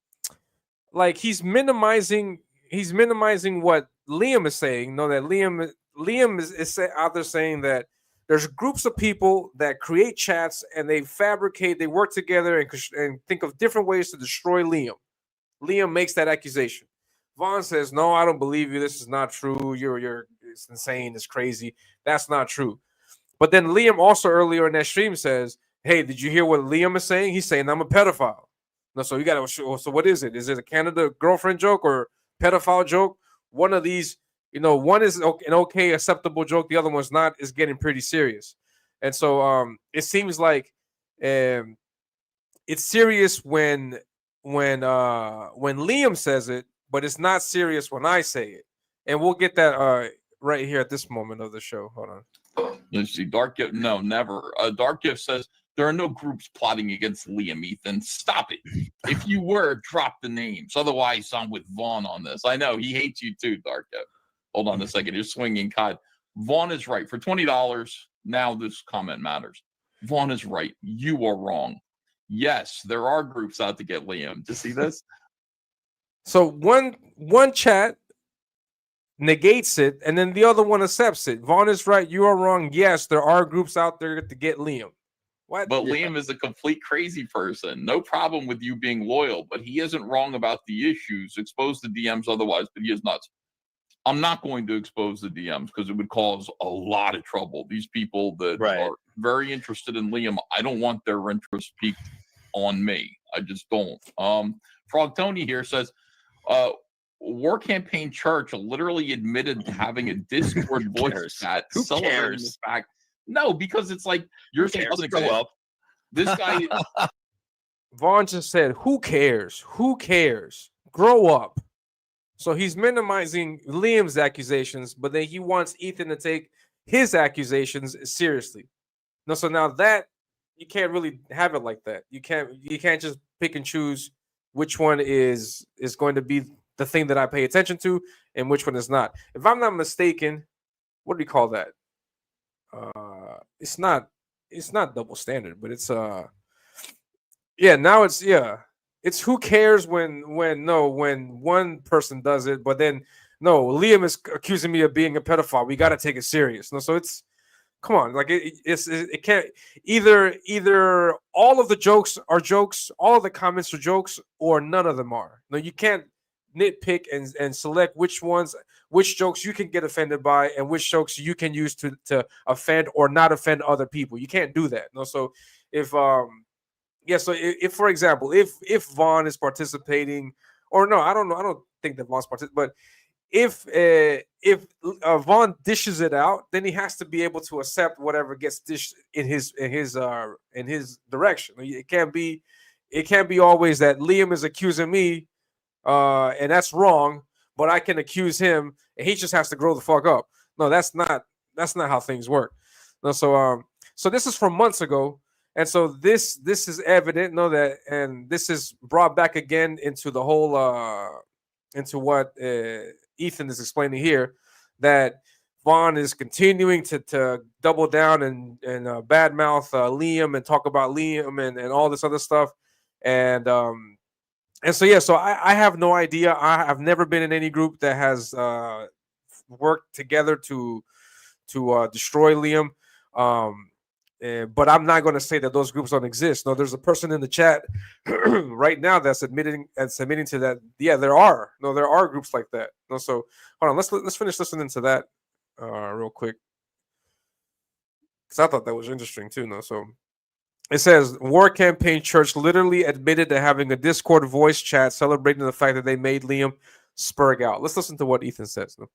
like he's minimizing what Liam is saying. No, that Liam is out there saying that there's groups of people that create chats and they work together and think of different ways to destroy Liam. Liam makes that accusation. Vaughn says, "No, I don't believe you. This is not true. It's insane. It's crazy. That's not true." But then Liam also earlier in that stream says, "Hey, did you hear what Liam is saying? He's saying I'm a pedophile." No, so you got to. So what is it? Is it a Canada girlfriend joke or pedophile joke? One of these, one is an okay, acceptable joke. The other one's not. Is getting pretty serious, and so it seems like it's serious when Liam says it, but it's not serious when I say it. And we'll get that right here at this moment of the show. Hold on. Let's see. Dark Gift, no, never. Dark Gift says there are no groups plotting against Liam. Ethan, stop it. If you were, drop the names. Otherwise, I'm with Vaughn on this. I know he hates you too, Dark Gift. Hold on a second. You're swinging cod. Vaughn is right. For $20, now this comment matters. Vaughn is right. You are wrong. Yes, there are groups out to get Liam. Do you see this? So one chat negates it, and then the other one accepts it. Vaughn is right. You are wrong. Yes, there are groups out there to get Liam. What? But Liam is a complete crazy person. No problem with you being loyal, but he isn't wrong about the issues. Expose the DMs otherwise, but he is nuts. I'm not going to expose the DMs because it would cause a lot of trouble. These people that are very interested in Liam, I don't want their interest piqued on me. I just don't. Frog Tony here says, War Campaign Church literally admitted to having a Discord voice chat celebrating the fact. No, because it's like you're supposed to grow up. This guy Vaughn just said, "Who cares? Who cares? Grow up." So he's minimizing Liam's accusations, but then he wants Ethan to take his accusations seriously. No, so now that you can't really have it like that. You can't just pick and choose which one is going to be the thing that I pay attention to and which one is not. If I'm not mistaken, what do we call that? It's not double standard, but it's it's who cares when one person does it, but then no, Liam is accusing me of being a pedophile. We got to take it serious. No, so it's come on, like it can't either all of the jokes are jokes, all of the comments are jokes, or none of them are. No, you can't nitpick and select which jokes you can get offended by and which jokes you can use to offend or not offend other people. You can't do that. No, so if for example, if Vaughn is participating, or no, I don't think that Vaughn's participating, but if Vaughn dishes it out, then he has to be able to accept whatever gets dished in his direction. It can't be always that Liam is accusing me, and that's wrong, but I can accuse him, and he just has to grow the fuck up. No, that's not how things work. No, so this is from months ago. And so this is evident, that, and this is brought back again into the whole into what Ethan is explaining here, that Vaughn is continuing to double down and badmouth Liam and talk about Liam and all this other stuff, and so I have no idea. I've never been in any group that has worked together to destroy Liam. But I'm not going to say that those groups don't exist. No, there's a person in the chat right now that's submitting to that. Yeah, there are groups like that. No, so hold on, let's finish listening to that real quick. because I thought that was interesting too. No, so it says War Campaign Church literally admitted to having a Discord voice chat celebrating the fact that they made Liam spurg out. Let's listen to what Ethan says. No?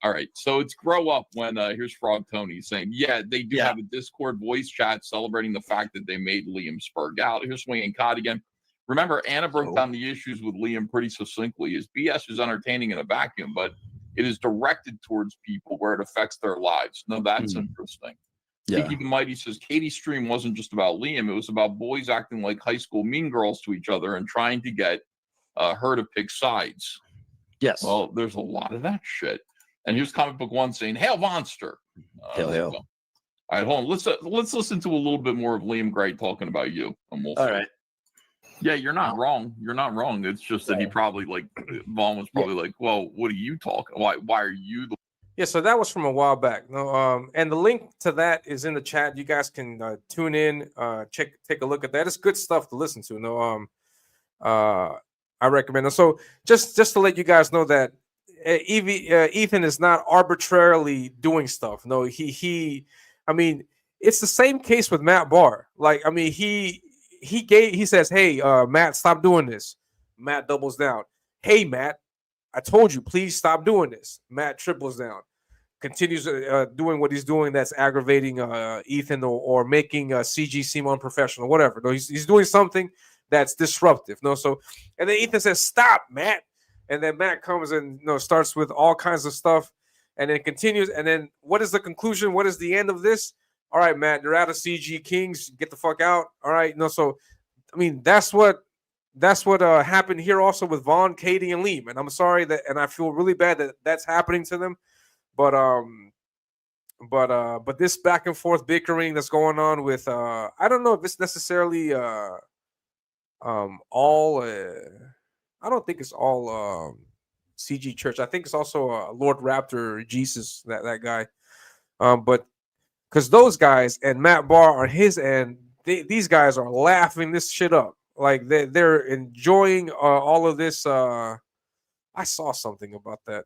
All right, so it's grow up when here's Frog Tony saying, yeah, they do have a Discord voice chat celebrating the fact that they made Liam spurg out. Here's Swinging Cod again. Remember, Anna broke down the issues with Liam pretty succinctly. His BS is entertaining in a vacuum, but it is directed towards people where it affects their lives. No, that's interesting. Tiki the Mighty says Katie's stream wasn't just about Liam. It was about boys acting like high school mean girls to each other and trying to get her to pick sides. Yes. Well, there's a lot of that shit. And here's Comic Book One saying, "Hail Monster." Hail, hail. All right, hold on. Let's listen to a little bit more of Liam Gray talking about you. And we'll All right. Yeah, you're not wrong. You're not wrong. It's just that he probably Vaughn was probably like, "Well, what are you talking? Why are you the?" Yeah, so that was from a while back. No, and the link to that is in the chat. You guys can tune in, take a look at that. It's good stuff to listen to. No, I recommend it. So just to let you guys know that Ethan is not arbitrarily doing stuff. No, I mean, it's the same case with Matt Barr. Like, I mean, he says, "Hey, Matt, stop doing this." Matt doubles down. "Hey, Matt, I told you, please stop doing this." Matt triples down, continues doing what he's doing that's aggravating Ethan or making CG seem unprofessional, whatever. No, he's doing something that's disruptive. No, so and then Ethan says, "Stop, Matt." And then Matt comes and starts with all kinds of stuff, and then continues. And then what is the conclusion? What is the end of this? All right, Matt, you're out of CG Kings. Get the fuck out. All right, so I mean that's what happened here also with Vaughn, Katie, and Liam. And I'm sorry that, and I feel really bad that that's happening to them. But this back and forth bickering that's going on with I don't know if it's necessarily all I don't think it's all CG Church. I think it's also Lord Raptor Jesus, that guy. But because those guys and Matt Barr on his end, these guys are laughing this shit up. Like they're enjoying all of this. I saw something about that.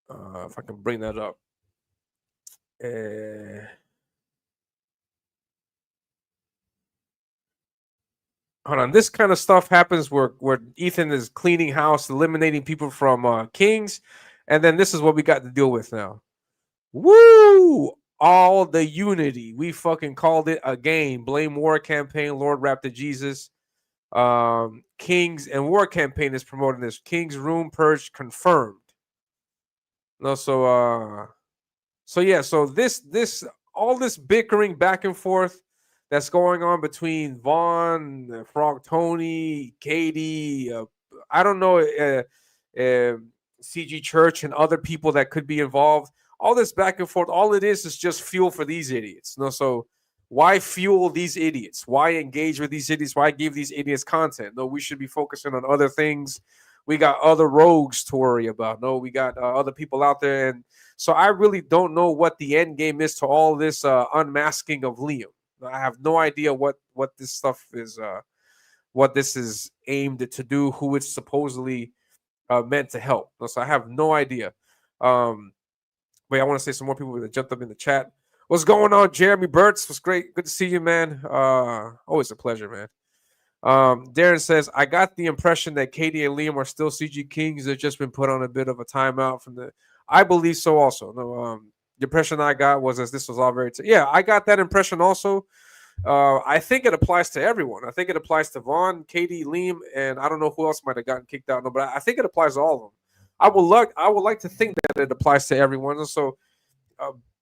If I can bring that up. Hold on. This kind of stuff happens where Ethan is cleaning house, eliminating people from Kings, and then this is what we got to deal with now. Woo! All the unity. We fucking called it again. Blame War Campaign, Lord Raptor Jesus. Kings and War Campaign is promoting this. King's Room Purge confirmed. No, so this all this bickering back and forth that's going on between Vaughn, Frog Tony, Katie, I don't know, CG Church and other people that could be involved. All this back and forth, all it is just fuel for these idiots. No, so why fuel these idiots? Why engage with these idiots? Why give these idiots content? No, we should be focusing on other things. We got other rogues to worry about. No, we got other people out there. And so I really don't know what the end game is to all this unmasking of Liam. I have no idea what this stuff is, what this is aimed to do, who it's supposedly meant to help. So I have no idea. Wait, I want to say some more people that jumped up in the chat. What's going on, Jeremy Burtz? What's great. Good to see you, man. Always a pleasure, man. Darren says, I got the impression that Katie and Liam are still CG Kings. They've just been put on a bit of a timeout from the. I believe so also. No, the impression I got was as this was all very. Yeah, I got that impression also. I think it applies to everyone. I think it applies to Vaughn, Katie, Liam, and I don't know who else might have gotten kicked out. No, but I think it applies to all of them. I would like to think that it applies to everyone. And so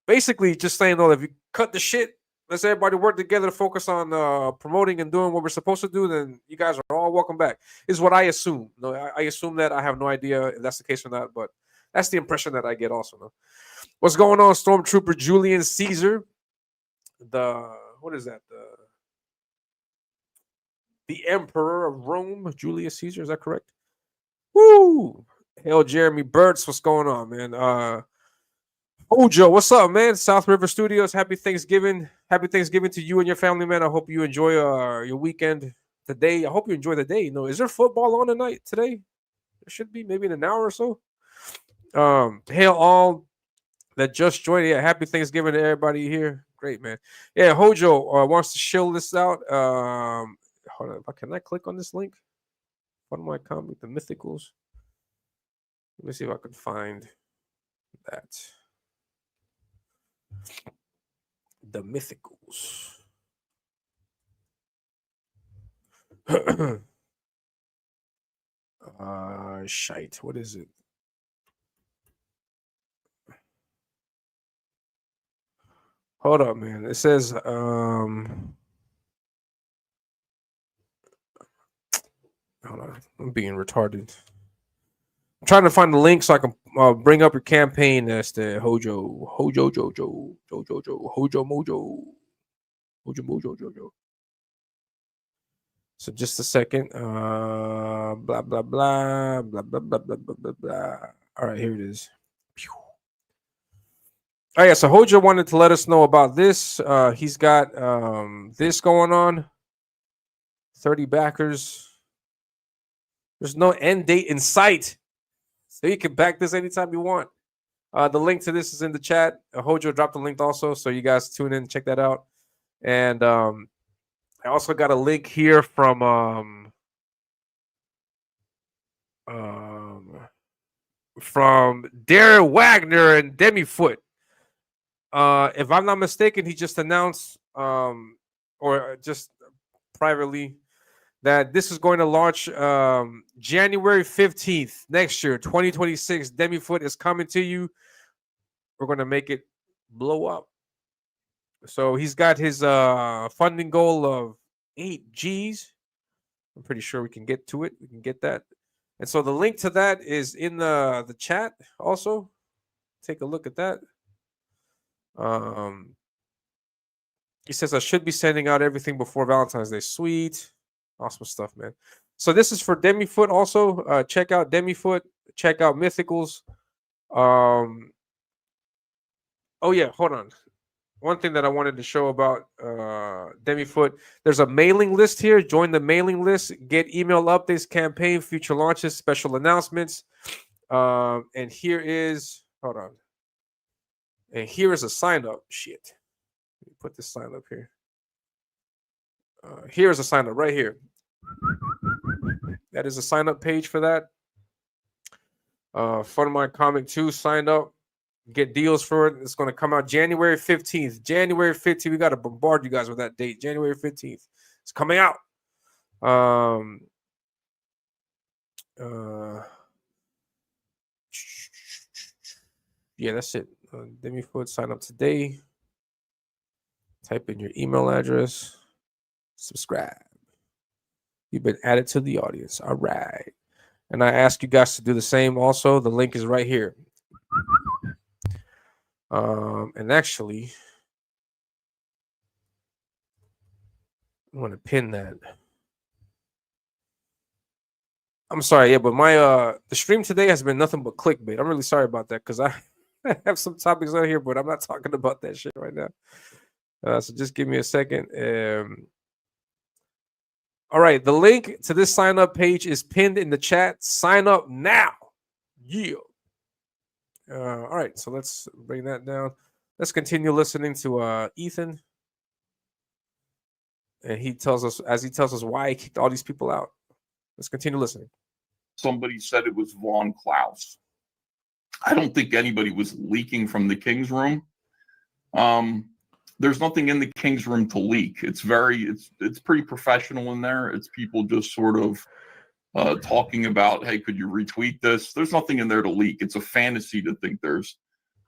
basically just saying, though, if you cut the shit, let's everybody work together to focus on promoting and doing what we're supposed to do, then you guys are all welcome back, is what I assume. No, I assume that. I have no idea if that's the case or not, but that's the impression that I get also. No? What's going on, Stormtrooper Julian Caesar? What is that? The Emperor of Rome, Julius Caesar, is that correct? Woo! Hail Jeremy Burtz, what's going on, man? Ojo, what's up, man? South River Studios, happy Thanksgiving. Happy Thanksgiving to you and your family, man. I hope you enjoy your weekend today. I hope you enjoy the day. Is there football on tonight today? There should be, maybe in an hour or so. Hail all that just joined. Yeah, happy Thanksgiving to everybody here. Great, man. Yeah, Hojo wants to show this out. Hold on. Can I click on this link? One of my comic, the Mythicals. Let me see if I can find that. The Mythicals. Shite. What is it? Hold up, man. It says hold on. I'm being retarded. I'm trying to find the link so I can bring up your campaign. That's the Hojo Mojo. So just a second. Blah blah blah blah blah blah blah blah blah blah. All right, here it is. Pew. Oh yeah, so Hojo wanted to let us know about this. He's got this going on. 30 backers. There's no end date in sight. So you can back this anytime you want. The link to this is in the chat. Hojo dropped the link also, so you guys tune in and check that out. And I also got a link here from Darren Wagner and Demifoot. If I'm not mistaken, he just announced or just privately that this is going to launch January 15th next year, 2026. Demifoot is coming to you. We're going to make it blow up. So he's got his funding goal of 8 G's. I'm pretty sure we can get to it. We can get that. And so the link to that is in the chat also. Take a look at that. He says, I should be sending out everything before Valentine's Day. Sweet. Awesome stuff, man. So this is for Demifoot also. Check out Demifoot. Check out Mythicals. Oh, yeah. Hold on. One thing that I wanted to show about Demifoot, there's a mailing list here. Join the mailing list. Get email updates, campaign, future launches, special announcements. And here is, hold on. And here is a sign up. Shit. Let me put this sign up here. Here's a sign up right here. That is a sign up page for that. Fun of My Comic 2, sign up. Get deals for it. It's going to come out January 15th. January 15th. We got to bombard you guys with that date. January 15th. It's coming out. Yeah, that's it. Demifoot, sign up today. Type in your email address. Subscribe. You've been added to the audience. All right. And I ask you guys to do the same also. The link is right here. And actually, I'm going to pin that. I'm sorry, yeah, but my the stream today has been nothing but clickbait. I'm really sorry about that because I have some topics on here, but I'm not talking about that shit right now. So just give me a second. All right, the link to this sign up page is pinned in the chat. Sign up now. Yeah. All right, so let's bring that down. Let's continue listening to Ethan. And he tells us why he kicked all these people out. Let's continue listening. Somebody said it was Von Klaus. I don't think anybody was leaking from the King's Room. There's nothing in the King's Room to leak. It's pretty professional in there. It's people just sort of talking about, hey, could you retweet this? There's nothing in there to leak. It's a fantasy to think there's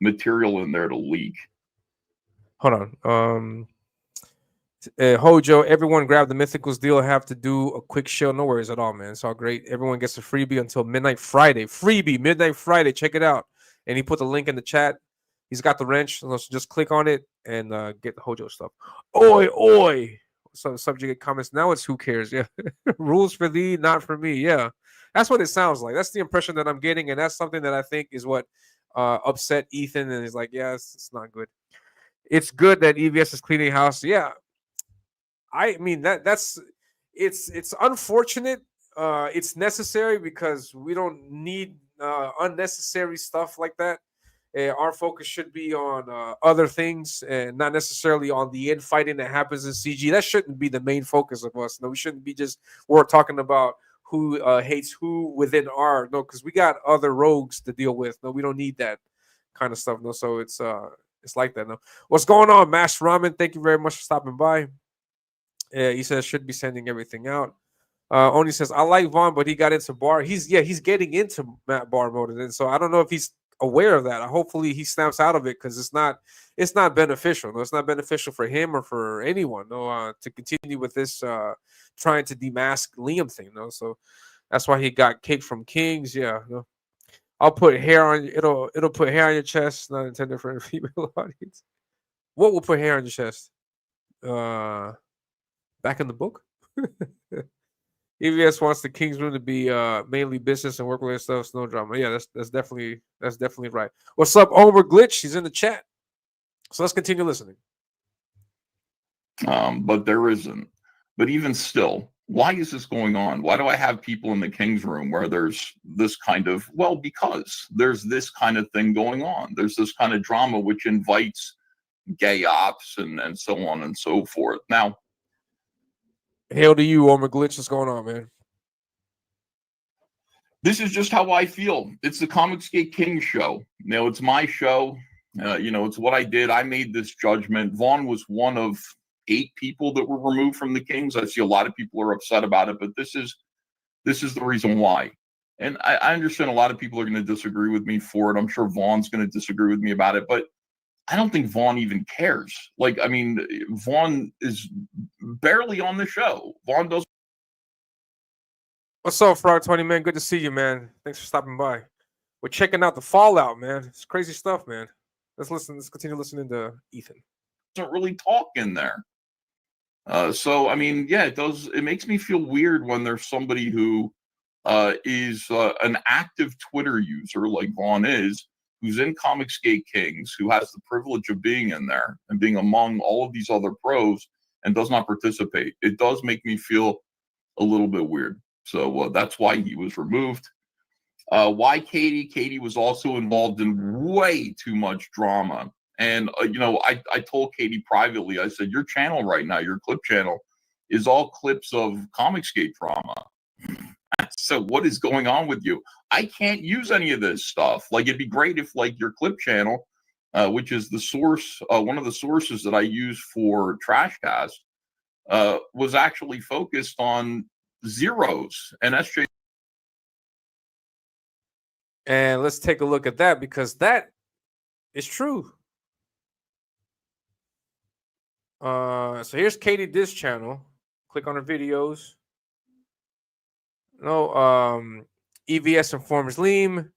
material in there to leak. Hold on. Hojo, everyone grab the Mythicals deal. I have to do a quick show. No worries at all, man. It's all great. Everyone gets a freebie until midnight Friday. Freebie, midnight Friday. Check it out. And he put the link in the chat. He's got the wrench. So just click on it and get the Hojo stuff. Oi, oi. So subject comments. Now it's who cares? Yeah. Rules for thee, not for me. Yeah. That's what it sounds like. That's the impression that I'm getting. And that's something that I think is what upset Ethan. And he's like, yeah, it's not good. It's good that EVS is cleaning house. Yeah. I mean that's it's unfortunate. It's necessary because we don't need unnecessary stuff like that. Our focus should be on other things and not necessarily on the infighting that happens in CG. That shouldn't be the main focus of us. No, we shouldn't be just we're talking about who hates who within our no, because we got other rogues to deal with. No, we don't need that kind of stuff. No, so it's like that. No, what's going on, Mash Ramen? Thank you very much for stopping by. He says should be sending everything out. Oni says I like Vaughn, but he got into bar. He's getting into Matt bar mode, and so I don't know if he's aware of that. Hopefully he snaps out of it because it's not beneficial. No, it's not beneficial for him or for anyone. No, to continue with this trying to demask Liam thing. No, so that's why he got kicked from Kings. Yeah, no. I'll put hair on it'll put hair on your chest. Not intended for a female audience. What will put hair on your chest? Back in the book. EVS wants the King's Room to be mainly business and work-related stuff, no drama. Yeah, that's definitely right. What's up, Omer Glitch? He's in the chat. So let's continue listening. But there isn't. But even still, why is this going on? Why do I have people in the King's Room where there's this kind of because there's this kind of thing going on. There's this kind of drama which invites gay ops and so on and so forth. Now, hail to you, Omer Glitch. What's going on, man? This is just how I feel. It's the Comicsgate King show. It's my show. It's what I did. I made this judgment. Vaughn was one of 8 people that were removed from the Kings. I see a lot of people are upset about it, but this is the reason why. And I understand a lot of people are going to disagree with me for it. I'm sure Vaughn's going to disagree with me about it, but I don't think Vaughn even cares. Vaughn is barely on the show. Vaughn doesn't. What's up, Frog 20, man? Good to see you, man. Thanks for stopping by. We're checking out the Fallout, man. It's crazy stuff, man. Let's continue listening to Ethan. Doesn't really talk in there. It does. It makes me feel weird when there's somebody who is an active Twitter user like Vaughn is, who's in Comicsgate Kings, who has the privilege of being in there and being among all of these other pros and does not participate. It does make me feel a little bit weird. So that's why he was removed. Why Katie? Katie was also involved in way too much drama. And, I told Katie privately, I said, your channel right now, your clip channel, is all clips of Comicsgate drama. So what is going on with you? I can't use any of this stuff. It'd be great if, your clip channel, which is the source, one of the sources that I use for Trashcast, was actually focused on zeros and SJ. And let's take a look at that because that is true. So here's Katie Dish channel. Click on her videos. EVS informs Liam,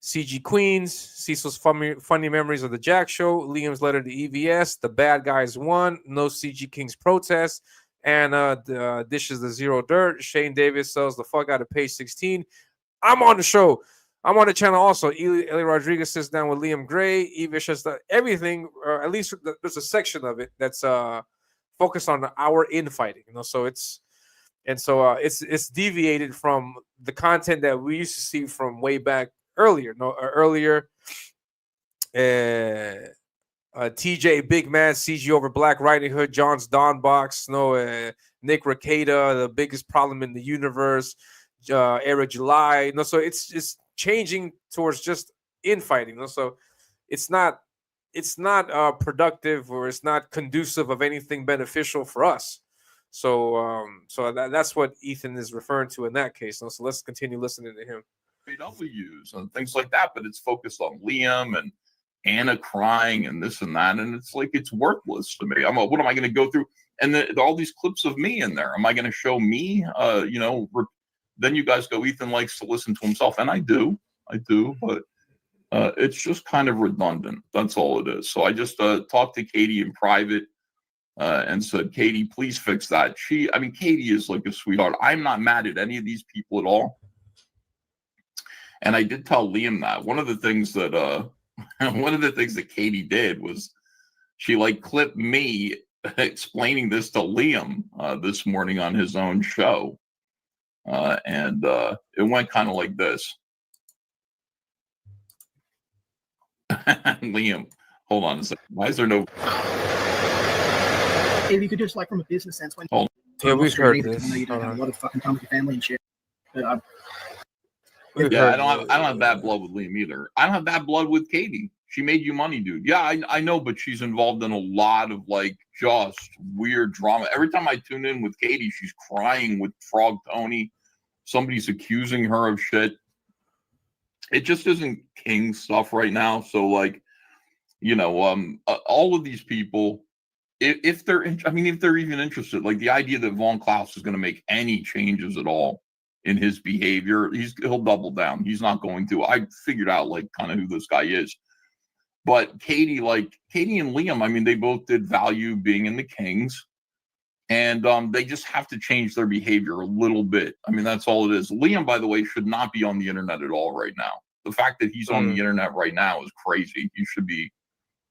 CG Queens, Cecil's funny memories of the Jack Show, Liam's letter to EVS, the bad guys won, no CG Kings protest, and dishes the zero dirt. Shane Davis sells the fuck out of page 16. I'm on the show. I'm on the channel also. Eli Rodriguez sits down with Liam Gray. EVS says everything, or at least there's a section of it that's focused on our infighting. So it's deviated from the content that we used to see from way back earlier. TJ Big Man, CG over Black Riding Hood, John's Don Box, Nick Rekieta, the biggest problem in the universe, Era July. So it's changing towards just infighting. So it's not productive, or it's not conducive of anything beneficial for us. So that's what Ethan is referring to in that case. So let's continue listening to him. W's and things like that, but it's focused on Liam and Anna crying and this and that, and it's worthless to me. What am I going to go through? And all these clips of me in there. Am I going to show me? Then you guys go, Ethan likes to listen to himself, and I do, but it's just kind of redundant. That's all it is. So I just talked to Katie in private and said, Katie, please fix that. Katie is like a sweetheart. I'm not mad at any of these people at all. And I did tell Liam that one of the things that Katie did was she clipped me explaining this to Liam this morning on his own show. And it went kind of like this. Liam, hold on a second. Why is there no? If you could just like from a business sense, when Hold Yeah, we've heard I know this. you don't have a lot of fucking time with your family and shit. But We've Yeah, heard I don't have bad blood with Liam either. I don't have bad blood with Katie. She made you money, dude. Yeah, I know, but she's involved in a lot of like just weird drama. Every time I tune in with Katie, she's crying with Frog Tony. Somebody's accusing her of shit. It just isn't king stuff right now. So like, all of these people, if they're, if they're even interested, like the idea that Von Klaus is going to make any changes at all in his behavior, he'll double down. He's not going to. I figured out like kind of who this guy is. But Katie and Liam, they both did value being in the Kings. And they just have to change their behavior a little bit. That's all it is. Liam, by the way, should not be on the internet at all right now. The fact that he's on the internet right now is crazy. He should be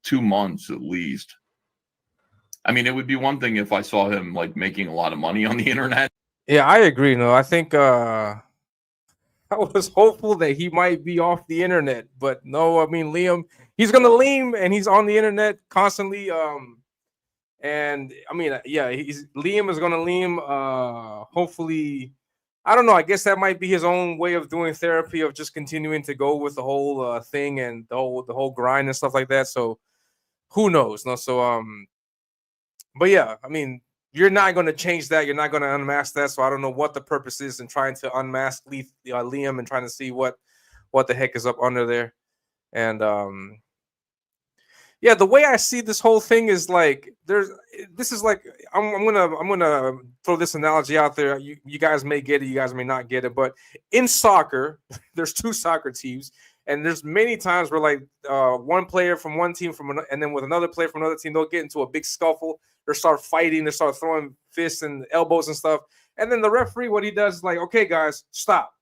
2 months at least. It would be one thing if I saw him like making a lot of money on the internet. Yeah, I agree. No, I think I was hopeful that he might be off the internet, but no. Liam, he's gonna lean, and he's on the internet constantly. And Liam is gonna lean. Hopefully, I don't know. I guess that might be his own way of doing therapy, of just continuing to go with the whole thing and the whole grind and stuff like that. So who knows? No, so but yeah, you're not going to change that. You're not going to unmask that. So I don't know what the purpose is in trying to unmask Liam and trying to see what the heck is up under there. And the way I see this whole thing is like I'm gonna throw this analogy out there. You guys may get it, you guys may not get it, but in soccer, there's 2 soccer teams, and there's many times where like one player from one team and then with another player from another team, they'll get into a big scuffle. They start fighting, they start throwing fists and elbows and stuff, and then the referee, what he does is like, okay, guys, stop.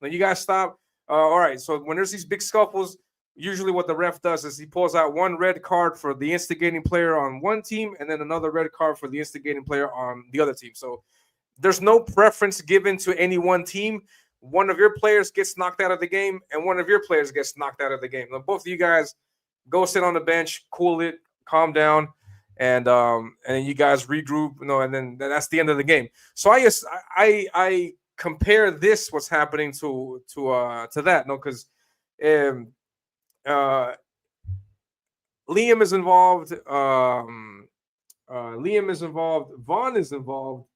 Now you guys stop. All right. So when there's these big scuffles, usually what the ref does is he pulls out one red card for the instigating player on one team and then another red card for the instigating player on the other team. So there's no preference given to any one team. One of your players gets knocked out of the game and one of your players gets knocked out of the game. Now, both of you guys go sit on the bench, cool it, calm down, and then you guys regroup, and then that's the end of the game. So I compare this what's happening to that, because Liam is involved. Liam is involved. Vaughn is involved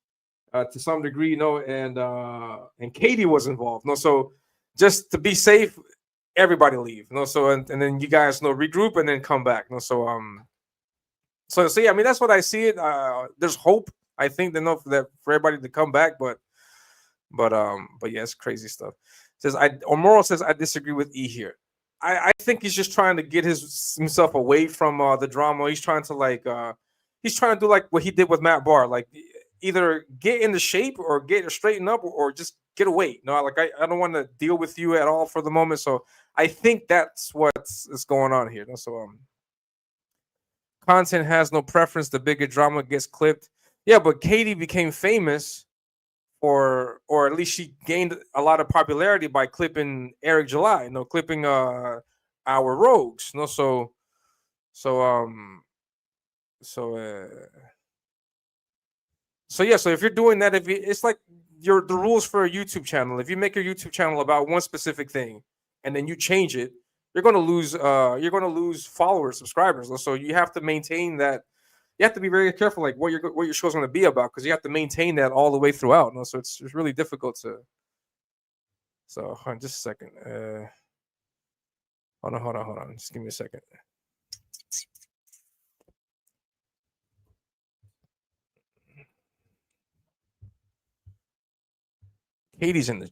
to some degree, and Katie was involved. So just to be safe, everybody leave. So and then you guys regroup and then come back. So yeah, that's what I see it. There's hope, I think, that for everybody to come back, but yeah, it's crazy stuff. Moral says I disagree with E here. I think he's just trying to get himself away from the drama. He's trying to he's trying to do like what he did with Matt Barr, like either get into shape or get straightened up or just get away. I don't want to deal with you at all for the moment. So I think that's what's going on here. So content has no preference. The bigger drama gets clipped. Yeah, but Katie became famous or at least she gained a lot of popularity by clipping Eric July, clipping our rogues. So if you're doing that, it's like the rules for a YouTube channel. If you make your YouTube channel about one specific thing and then you change it, you're going to lose followers, subscribers. So you have to maintain that. You have to be very careful, like what your show's going to be about, because you have to maintain that all the way throughout. So it's really difficult to. So hold on, just a second. Hold on. Just give me a second. Katie's in the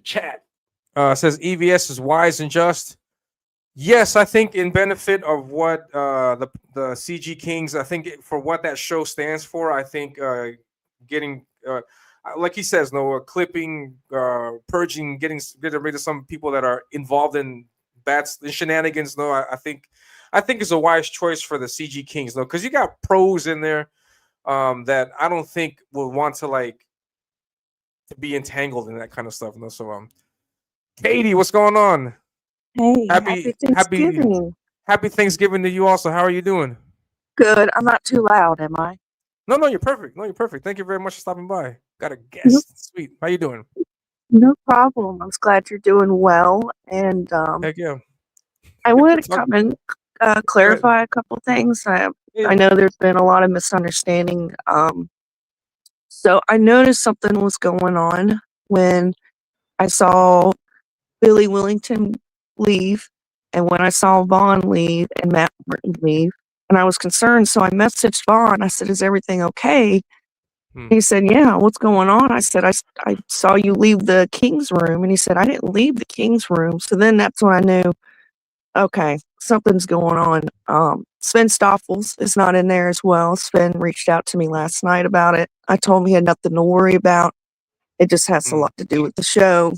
chat. Says EVS is wise and just. Yes, I think in benefit of what the CG Kings, I think for what that show stands for, I think getting like he says, clipping, purging, getting rid of some people that are involved in bad shenanigans. I think it's a wise choice for the CG Kings, because you got pros in there that I don't think will want to be entangled in that kind of stuff. So Katie, what's going on? Hey, happy Thanksgiving. Happy Thanksgiving to you also. How are you doing? Good. I'm not too loud, am I? No, you're perfect. No, you're perfect. Thank you very much for stopping by. Got a No, guest. Sweet. How you doing? no problem. I'm glad you're doing well. And Heck yeah. I wanted to Talk- come and Go ahead. clarify a couple things. Yeah. I know there's been a lot of misunderstanding. So I noticed something was going on when I saw Billy Willington leave and when I saw Vaughn leave and Matt Martin leave. And I was concerned. So I messaged Vaughn. I said, "Is everything okay?" Hmm. He said, "Yeah, what's going on?" I said, I saw you leave the King's room. And he said, "I didn't leave the King's room." So then that's when I knew, okay, something's going on. Sven Stoffels is not in there as well. Sven reached out to me last night about it. I told him he had nothing to worry about. It just has a Hmm. lot to do with the show.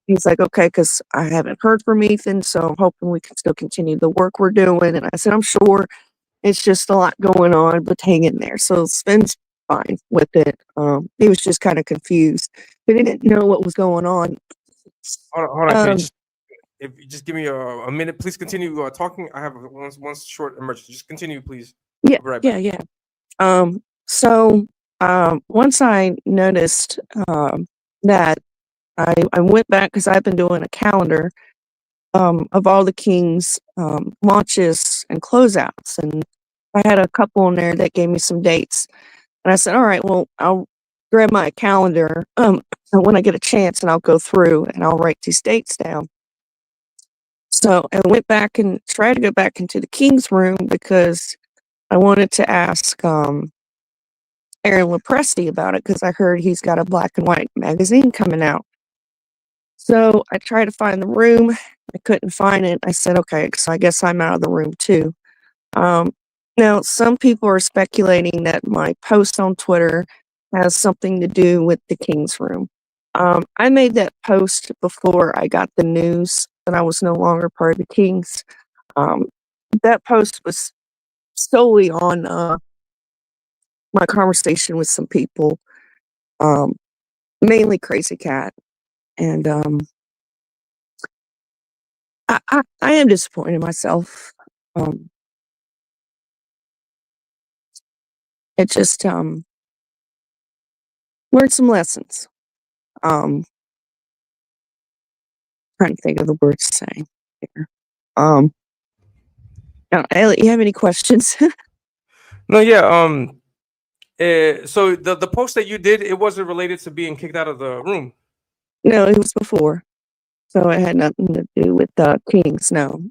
He's like, "Okay, because I haven't heard from Ethan, so I'm hoping we can still continue the work we're doing." And I said, "I'm sure it's just a lot going on, but hang in there." So Sven's fine with it. He was just kind of confused. He didn't know what was going on. Hold on, Katie. Um, If you just give me a minute, please continue talking. I have one short emergency. Just continue, please. yeah, I'll be right yeah, back. yeah. So once I noticed that I went back because I've been doing a calendar of all the Kings launches and closeouts, and I had a couple in there that gave me some dates. And I said, "All right, well, I'll grab my calendar when I get a chance and I'll go through and I'll write these dates down." So I went back and tried to go back into the King's room because I wanted to ask Aaron Lepresti about it because I heard he's got a black and white magazine coming out. So I tried to find the room. I couldn't find it. I said, "Okay, so I guess I'm out of the room too." Um, Now, some people are speculating that my post on Twitter has something to do with the King's Room. I made that post before I got the news that I was no longer part of the Kings. Um, that post was solely on my conversation with some people, um, mainly Crazy Cat. And I am disappointed in myself. Um, it just learned some lessons. Um, Trying to think of the words to say here. Um, Elliot, you have any questions? No, yeah. So the post that you did, it wasn't related to being kicked out of the room. No, it was before, so it had nothing to do with Kings. No.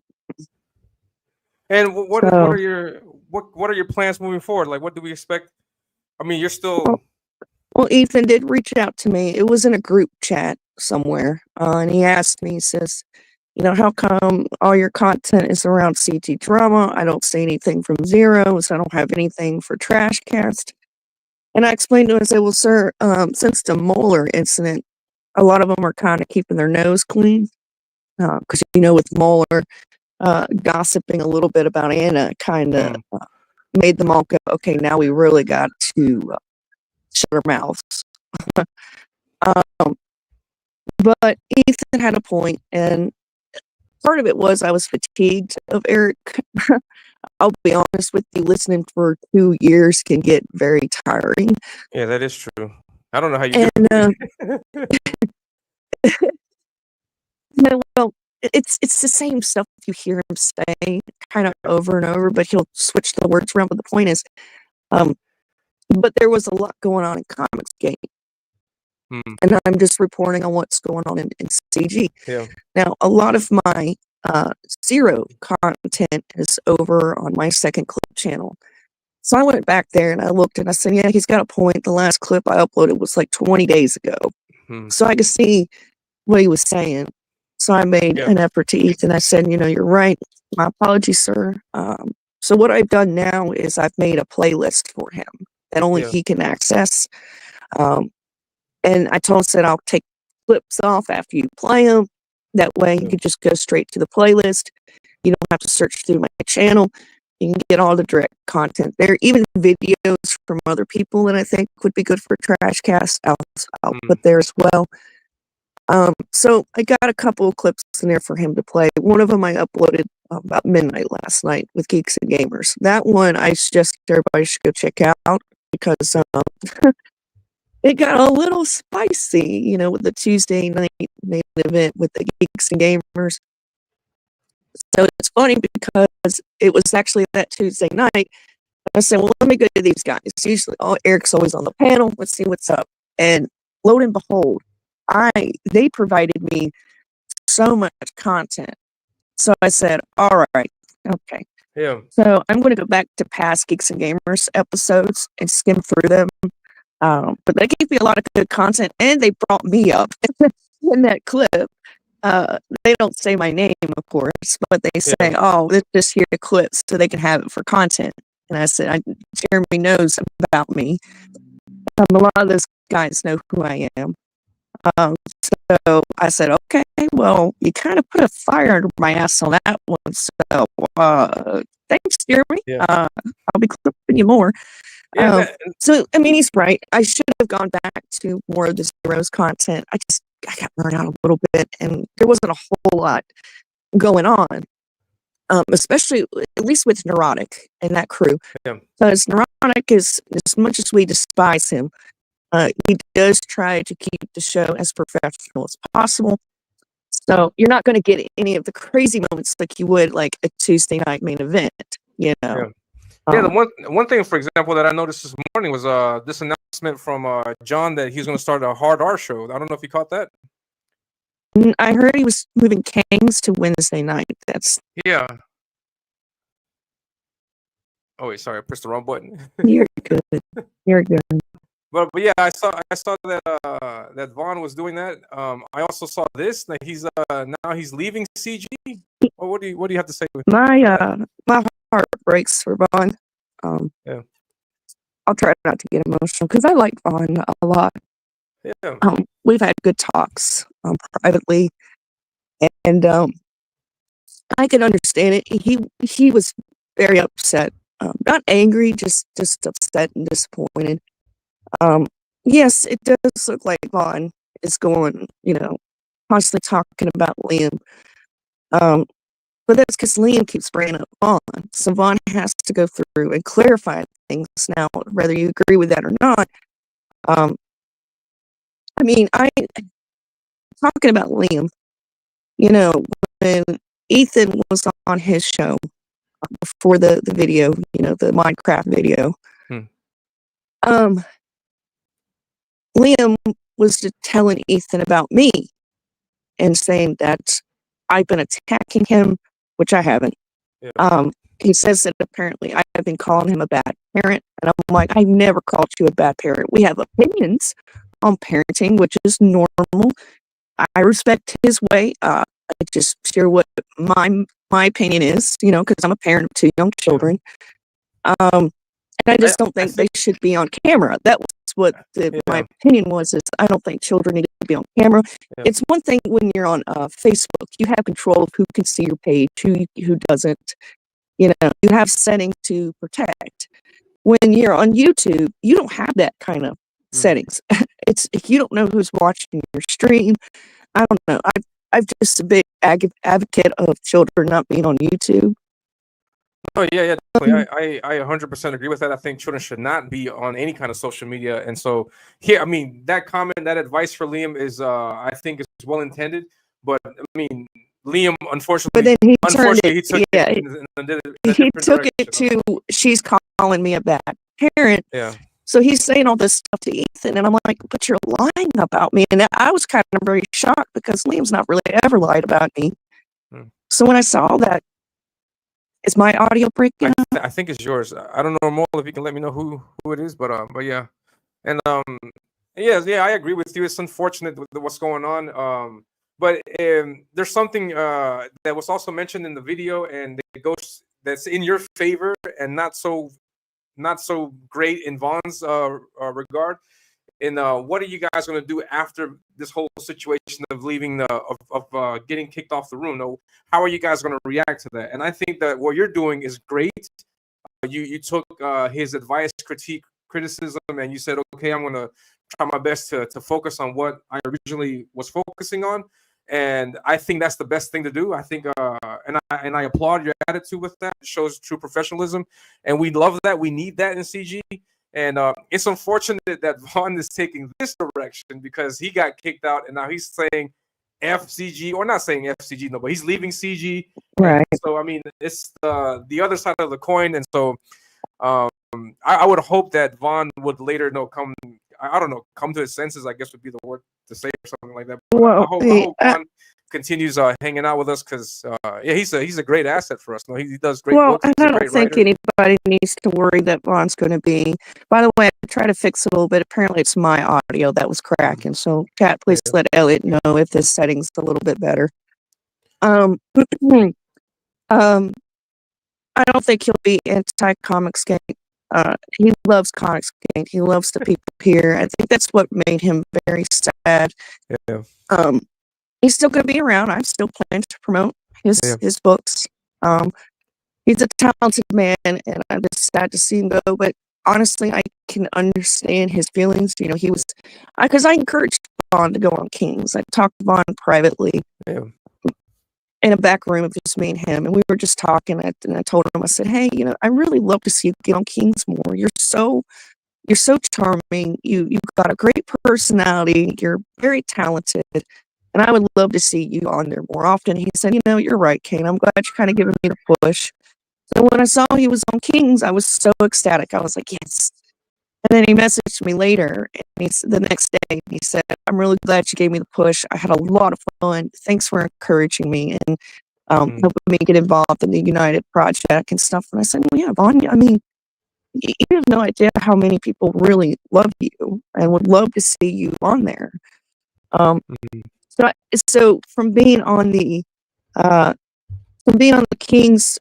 And what So, are your what are your plans moving forward? Like, what do we expect? I mean, you're still. well, well, Ethan did reach out to me. It was in a group chat somewhere, and he asked me. He says, "How come all your content is around CT drama? I don't see anything from Zeros. I don't have anything for Trashcast." And I explained to him, I said, "Well, sir, since the Moeller incident, a lot of them are kind of keeping their nose clean because with Moeller gossiping a little bit about Anna, kind of made them all go, okay, now we really got to shut our mouths." um, but Ethan had a point, and part of it was I was fatigued of Eric. I'll be honest with you, listening for 2 years can get very tiring. Yeah, that is true. I don't know how you do And it. well, it's the same stuff you hear him say kind of over and over, but he'll switch the words around. But the point is, but there was a lot going on in Comicsgate, and I'm just reporting on what's going on in CG. Yeah. Now, a lot of my Zero content is over on my second clip channel. So I went back there and I looked and I said, "Yeah, he's got a point. The last clip I uploaded was like 20 days ago." So I could see what he was saying. So I made an effort to Ethan. I said, "You're right. My apologies, sir." So what I've done now is I've made a playlist for him that only he can access. And I told him, said, "I'll take clips off after you play them. That way you can just go straight to the playlist. You don't have to search through my channel. You can get all the direct content there, even videos from other people that I think would be good for Trashcast. I'll put there as well." So I got a couple of clips in there for him to play. One of them I uploaded about midnight last night with Geeks and Gamers. That one I suggest everybody should go check out because it got a little spicy, with the Tuesday night main event with the Geeks and Gamers. So it's funny because it was actually that Tuesday night. I said, well, let me go to these guys. Usually, Eric's always on the panel. Let's see what's up. And lo and behold, they provided me so much content. So I said, all right, okay. Yeah. So I'm going to go back to past Geeks and Gamers episodes and skim through them. But they gave me a lot of good content, and they brought me up in that clip. They don't say my name, of course, but they say, let's just hear the clips so they can have it for content. And I said, Jeremy knows about me. A lot of those guys know who I am. So I said, okay, well, you kind of put a fire under my ass on that one. So thanks, Jeremy. Yeah. I'll be clipping you more. Yeah, So, I mean, he's right. I should have gone back to more of the Zero's content. I got burned out a little bit, and there wasn't a whole lot going on, especially at least with Neurotic and that crew. Yeah. Because Neurotic is, as much as we despise him, he does try to keep the show as professional as possible. So you're not going to get any of the crazy moments like you would like a Tuesday night main event, Yeah. The one thing, for example, that I noticed this morning was this announcement from John that he's going to start a hard R show. I don't know if you caught that. I heard he was moving Kings to Wednesday night. Yeah. Oh wait, sorry, I pressed the wrong button. You're good. You're good. But yeah, I saw that that Vaughn was doing that. I also saw this. That he's now he's leaving CG. Or what do you have to say? My heart breaks for Vaughn. Yeah. I'll try not to get emotional because I like Vaughn a lot. Yeah. We've had good talks privately, and I can understand it. He was very upset, not angry, just upset and disappointed. Yes, it does look like Vaughn is going, constantly talking about Liam. But that's because Liam keeps bringing up Vaughn. So Vaughn has to go through and clarify things now, whether you agree with that or not. I mean, talking about Liam, when Ethan was on his show before the video, the Minecraft video, Liam was just telling Ethan about me and saying that I've been attacking him, which I haven't. Yeah. He says that apparently I've been calling him a bad parent, and I'm like, I've never called you a bad parent. We have opinions on parenting, which is normal. I respect his way. I just share what my opinion is, because I'm a parent of 2 young children. And I just don't think they should be on camera. That was what my opinion was. Is I don't think children need to be on camera. Yeah. It's one thing when you're on Facebook, you have control of who can see your page, who doesn't. You have settings to protect. When you're on YouTube, you don't have that kind of settings. If you don't know who's watching your stream, I don't know. I'm just a big advocate of children not being on YouTube. Oh yeah, definitely. I 100% agree with that. I think children should not be on any kind of social media. And so here, I mean, that comment, that advice for Liam is, I think, is well intended. But I mean, Liam, unfortunately, but then he took it to she's calling me a bad parent. Yeah. So he's saying all this stuff to Ethan, and I'm like, but you're lying about me. And I was kind of very shocked because Liam's not really ever lied about me. So when I saw that, is my audio breaking? I think it's yours. I don't know, Mole, if you can let me know who it is, but yeah. And yeah, I agree with you. It's unfortunate with what's going on. But there's something that was also mentioned in the video, and it goes that's in your favor and not so great in Vaughn's regard. And what are you guys going to do after this whole situation of leaving of getting kicked off the room? How are you guys going to react to that? And I think that what you're doing is great. You took his advice, criticism, and you said, okay, I'm going to try my best to focus on what I originally was focusing on, and I think that's the best thing to do. I think, and I applaud your attitude with that. It shows true professionalism, and we love that. We need that in CG. And it's unfortunate that Vaughn is taking this direction because he got kicked out, and now he's saying FCG, or not saying FCG, no, but he's leaving CG. Right. And so I mean, it's the other side of the coin, and so I would hope that Vaughn would later come. I don't know, come to his senses, I guess would be the word to say, or something like that. But Well, I hope Vaughn continues hanging out with us because yeah, he's a great asset for us. No, he does great well, books. and He's I a don't great think writer. anybody needs to worry that Vaughn's going to be. By the way, I tried to fix it a little bit. Apparently, it's my audio that was cracking. So, chat, please Yeah. let Elliot know if this setting's a little bit better. I don't think he'll be anti-Comics Gang. He loves Comics Gang. He loves the people here. I think that's what made him very sad. Yeah. He's still going to be around. I'm still planning to promote his Yeah. his books. He's a talented man, and I'm just sad to see him go. But honestly, I can understand his feelings. You know, he was because I encouraged Vaughn to go on Kings. I talked to Vaughn privately. Yeah. In a back room of just me and him, and we were just talking. And I told him, I said, "Hey, you know, I really love to see you get on Kings more. You're so charming. You've got a great personality. You're very talented, and I would love to see you on there more often." He said, "You know, you're right, Kane. I'm glad you're kind of giving me the push." So when I saw he was on Kings, I was so ecstatic. I was like, "Yes." And then he messaged me later, and the next day, and he said, "I'm really glad you gave me the push. I had a lot of fun. Thanks for encouraging me and helping me get involved in the United project and stuff." And I said, "Well, yeah, Vaughn, I mean, you have no idea how many people really love you and would love to see you on there." So from being on the Kings,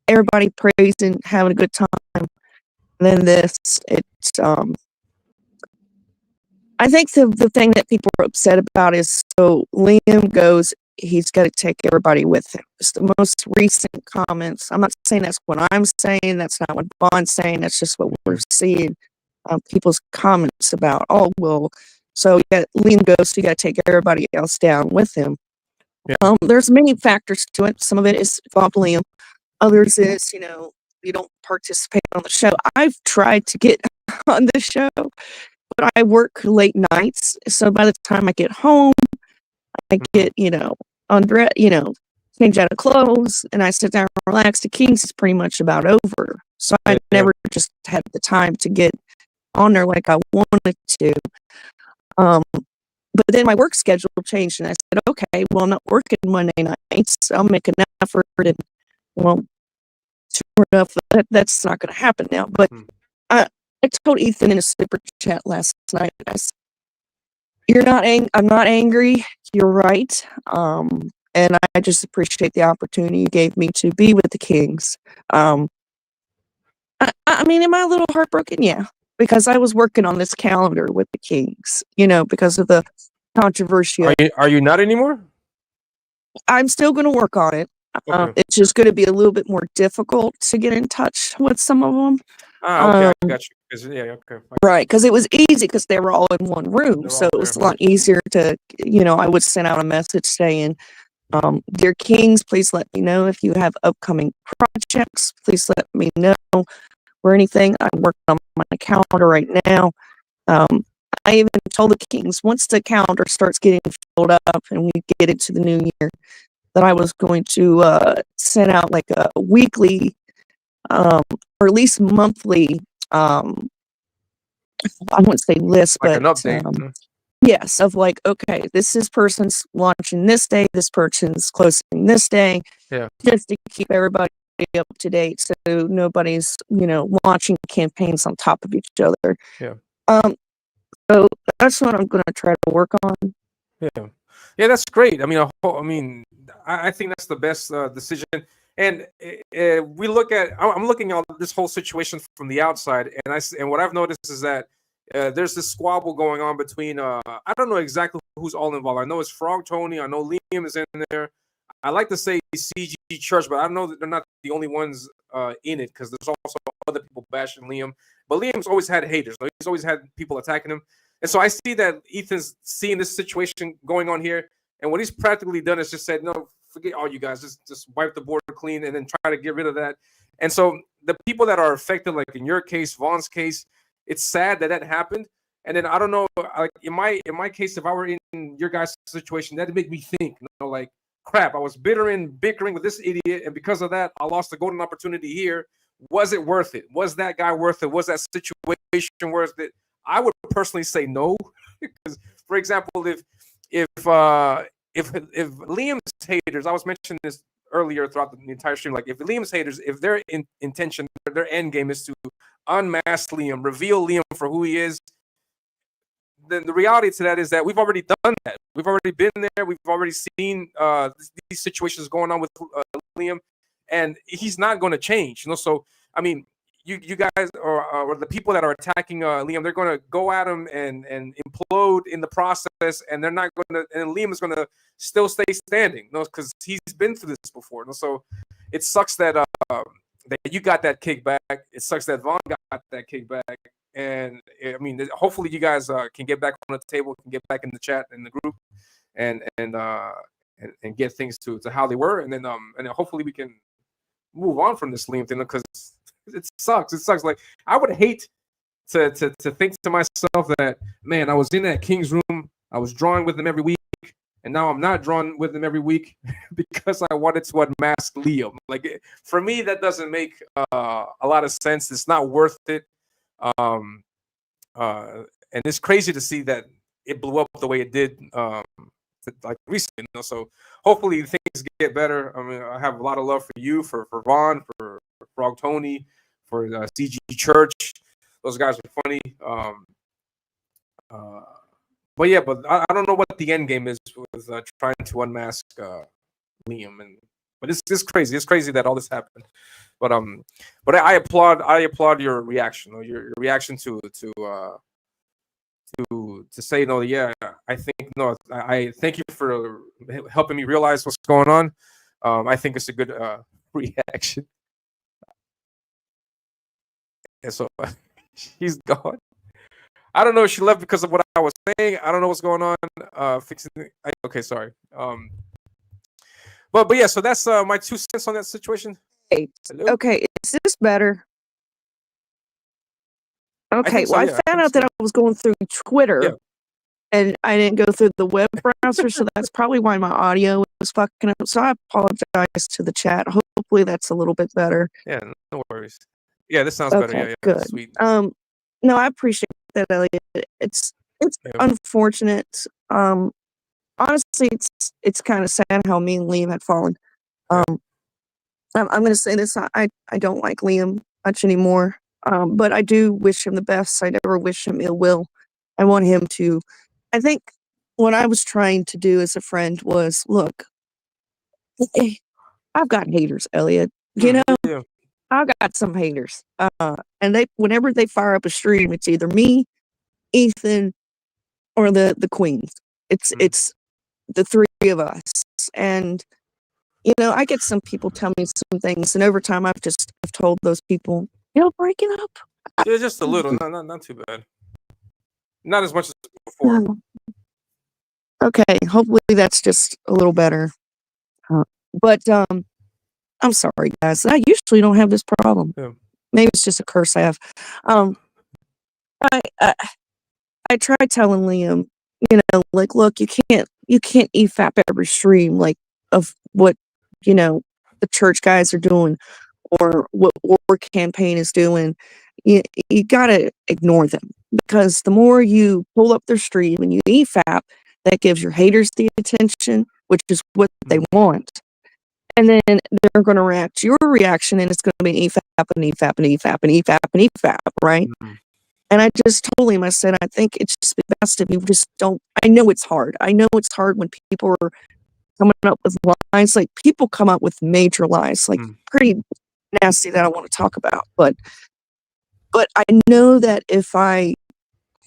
everybody praising, having a good time, and then it's I think the thing that people are upset about is, so Liam goes, he's got to take everybody with him. It's the most recent comments. I'm not saying that's what I'm saying. That's not what Vaughn's saying. That's just what we're seeing. People's comments about, oh, well, so Liam goes, so you got to take everybody else down with him. Yeah. There's many factors to it. Some of it is involved Liam. Others is, you don't participate on the show. I've tried to get on the show, but I work late nights. So by the time I get home, I get, change out of clothes, and I sit down and relax. The Kings is pretty much about over. So I never just had the time to get on there like I wanted to. But then my work schedule changed, and I said, okay, well, I'm not working Monday nights. So I'll make an effort, and well, sure enough, that's not going to happen now. But I told Ethan in a super chat last night, I said, I'm not angry. You're right. And I just appreciate the opportunity you gave me to be with the Kings. I mean, am I a little heartbroken? Yeah, because I was working on this calendar with the Kings, because of the controversy. Are you not anymore? I'm still going to work on it. Okay. It's just going to be a little bit more difficult to get in touch with some of them. Okay, I got you. Yeah, okay. Right, because it was easy because they were all in one room, so it was a lot easier to, I would send out a message saying, "Dear Kings, please let me know if you have upcoming projects. Please let me know or anything. I'm working on my calendar right now." I even told the Kings, once the calendar starts getting filled up and we get into the new year, that I was going to send out like a weekly or at least monthly, I wouldn't say list, like but an update. yes, of like, okay, this person's launching this day, this person's closing this day. Yeah. Just to keep everybody up to date, so nobody's, launching campaigns on top of each other. Yeah. So that's what I'm going to try to work on. Yeah, that's great. I mean, I think that's the best decision. And we look at, I'm looking at this whole situation from the outside, and what I've noticed is that there's this squabble going on between, I don't know exactly who's all involved. I know it's Frog Tony. I know Liam is in there. I like to say CG Church, but I know that they're not the only ones in it, because there's also other people bashing Liam. But Liam's always had haters. He's always had people attacking him. And so I see that Ethan's seeing this situation going on here, and what he's practically done is just said, no, forget all you guys, just wipe the board clean and then try to get rid of that. And so the people that are affected, like in your case, Vaughn's case, it's sad that that happened. And then I don't know, like in my case, if I were in your guys' situation, that'd make me think, like, crap, I was bickering with this idiot, and because of that, I lost a golden opportunity here. Was it worth it? Was that guy worth it? Was that situation worth it? I would personally say no, because, for example, if Liam's haters, I was mentioning this earlier throughout the entire stream, like if Liam's haters, if their intention, their end game is to unmask Liam, reveal Liam for who he is, then the reality to that is that we've already done that. We've already been there. We've already seen these situations going on with Liam, and he's not going to change. So, I mean, you guys or the people that are attacking Liam, they're going to go at him and implode in the process, and they're not going to. And Liam is going to still stay standing, because he's been through this before. So, it sucks that that you got that kickback. It sucks that Vaughn got that kickback. And I mean, hopefully you guys can get back on the table, can get back in the chat in the group, and get things to how they were, and then hopefully we can move on from this Liam thing, because it sucks. It sucks. Like, I would hate to think to myself that, man, I was in that King's room, I was drawing with him every week, and now I'm not drawing with him every week because I wanted to unmask Liam. Like, for me, that doesn't make a lot of sense. It's not worth it. And it's crazy to see that it blew up the way it did, like recently. So hopefully things get better. I mean, I have a lot of love for you, for Vaughn, for Frog Tony, for CG Church. Those guys are funny. But yeah, but I don't know what the end game is with trying to unmask Liam, but it's crazy. It's crazy that all this happened. But I applaud your reaction. Your reaction to say no. Yeah, I think no. I thank you for helping me realize what's going on. I think it's a good reaction. And so she's gone. I don't know if she left because of what I was saying. I don't know what's going on. Fixing. Okay, sorry. But yeah, so that's my 2 cents on that situation. Hello? Okay, is this better? Okay, so, well, yeah, I found out that I was going through Twitter, Yeah. and I didn't go through the web browser, so that's probably why my audio was fucking up. So I apologize to the chat. Hopefully that's a little bit better. Yeah, no worries. Yeah, this sounds better. Yeah, good. Sweet. No, I appreciate that, Elliot. It's Yeah. unfortunate. Honestly, it's kind of sad how me and Liam had fallen. I'm going to say this. I don't like Liam much anymore. But I do wish him the best. I never wish him ill will. I want him to. I think what I was trying to do as a friend was, look, I've got haters, Elliot. You know, Yeah. I've got some haters. And whenever they fire up a stream, it's either me, Ethan, or the queens. It's the three of us. And I get some people tell me some things, and over time I've told those people, break it up. Yeah, just a little, not too bad. Not as much as before. Okay, hopefully that's just a little better. But I'm sorry, guys. I usually don't have this problem. Yeah. Maybe it's just a curse I have. I tried telling Liam, like, look, you can't EFAP every stream, like, of what the church guys are doing or what War Campaign is doing. You gotta ignore them, because the more you pull up their stream and you EFAP, that gives your haters the attention, which is what they want. And then they're going to react to your reaction, and it's going to be EFAP and EFAP and EFAP and EFAP and EFAP, right? Mm-hmm. And I just told him, I said, I think it's just best if you just don't. I know it's hard. I know it's hard when people are coming up with lies. Like, people come up with major lies, like pretty nasty, that I want to talk about. But I know that if I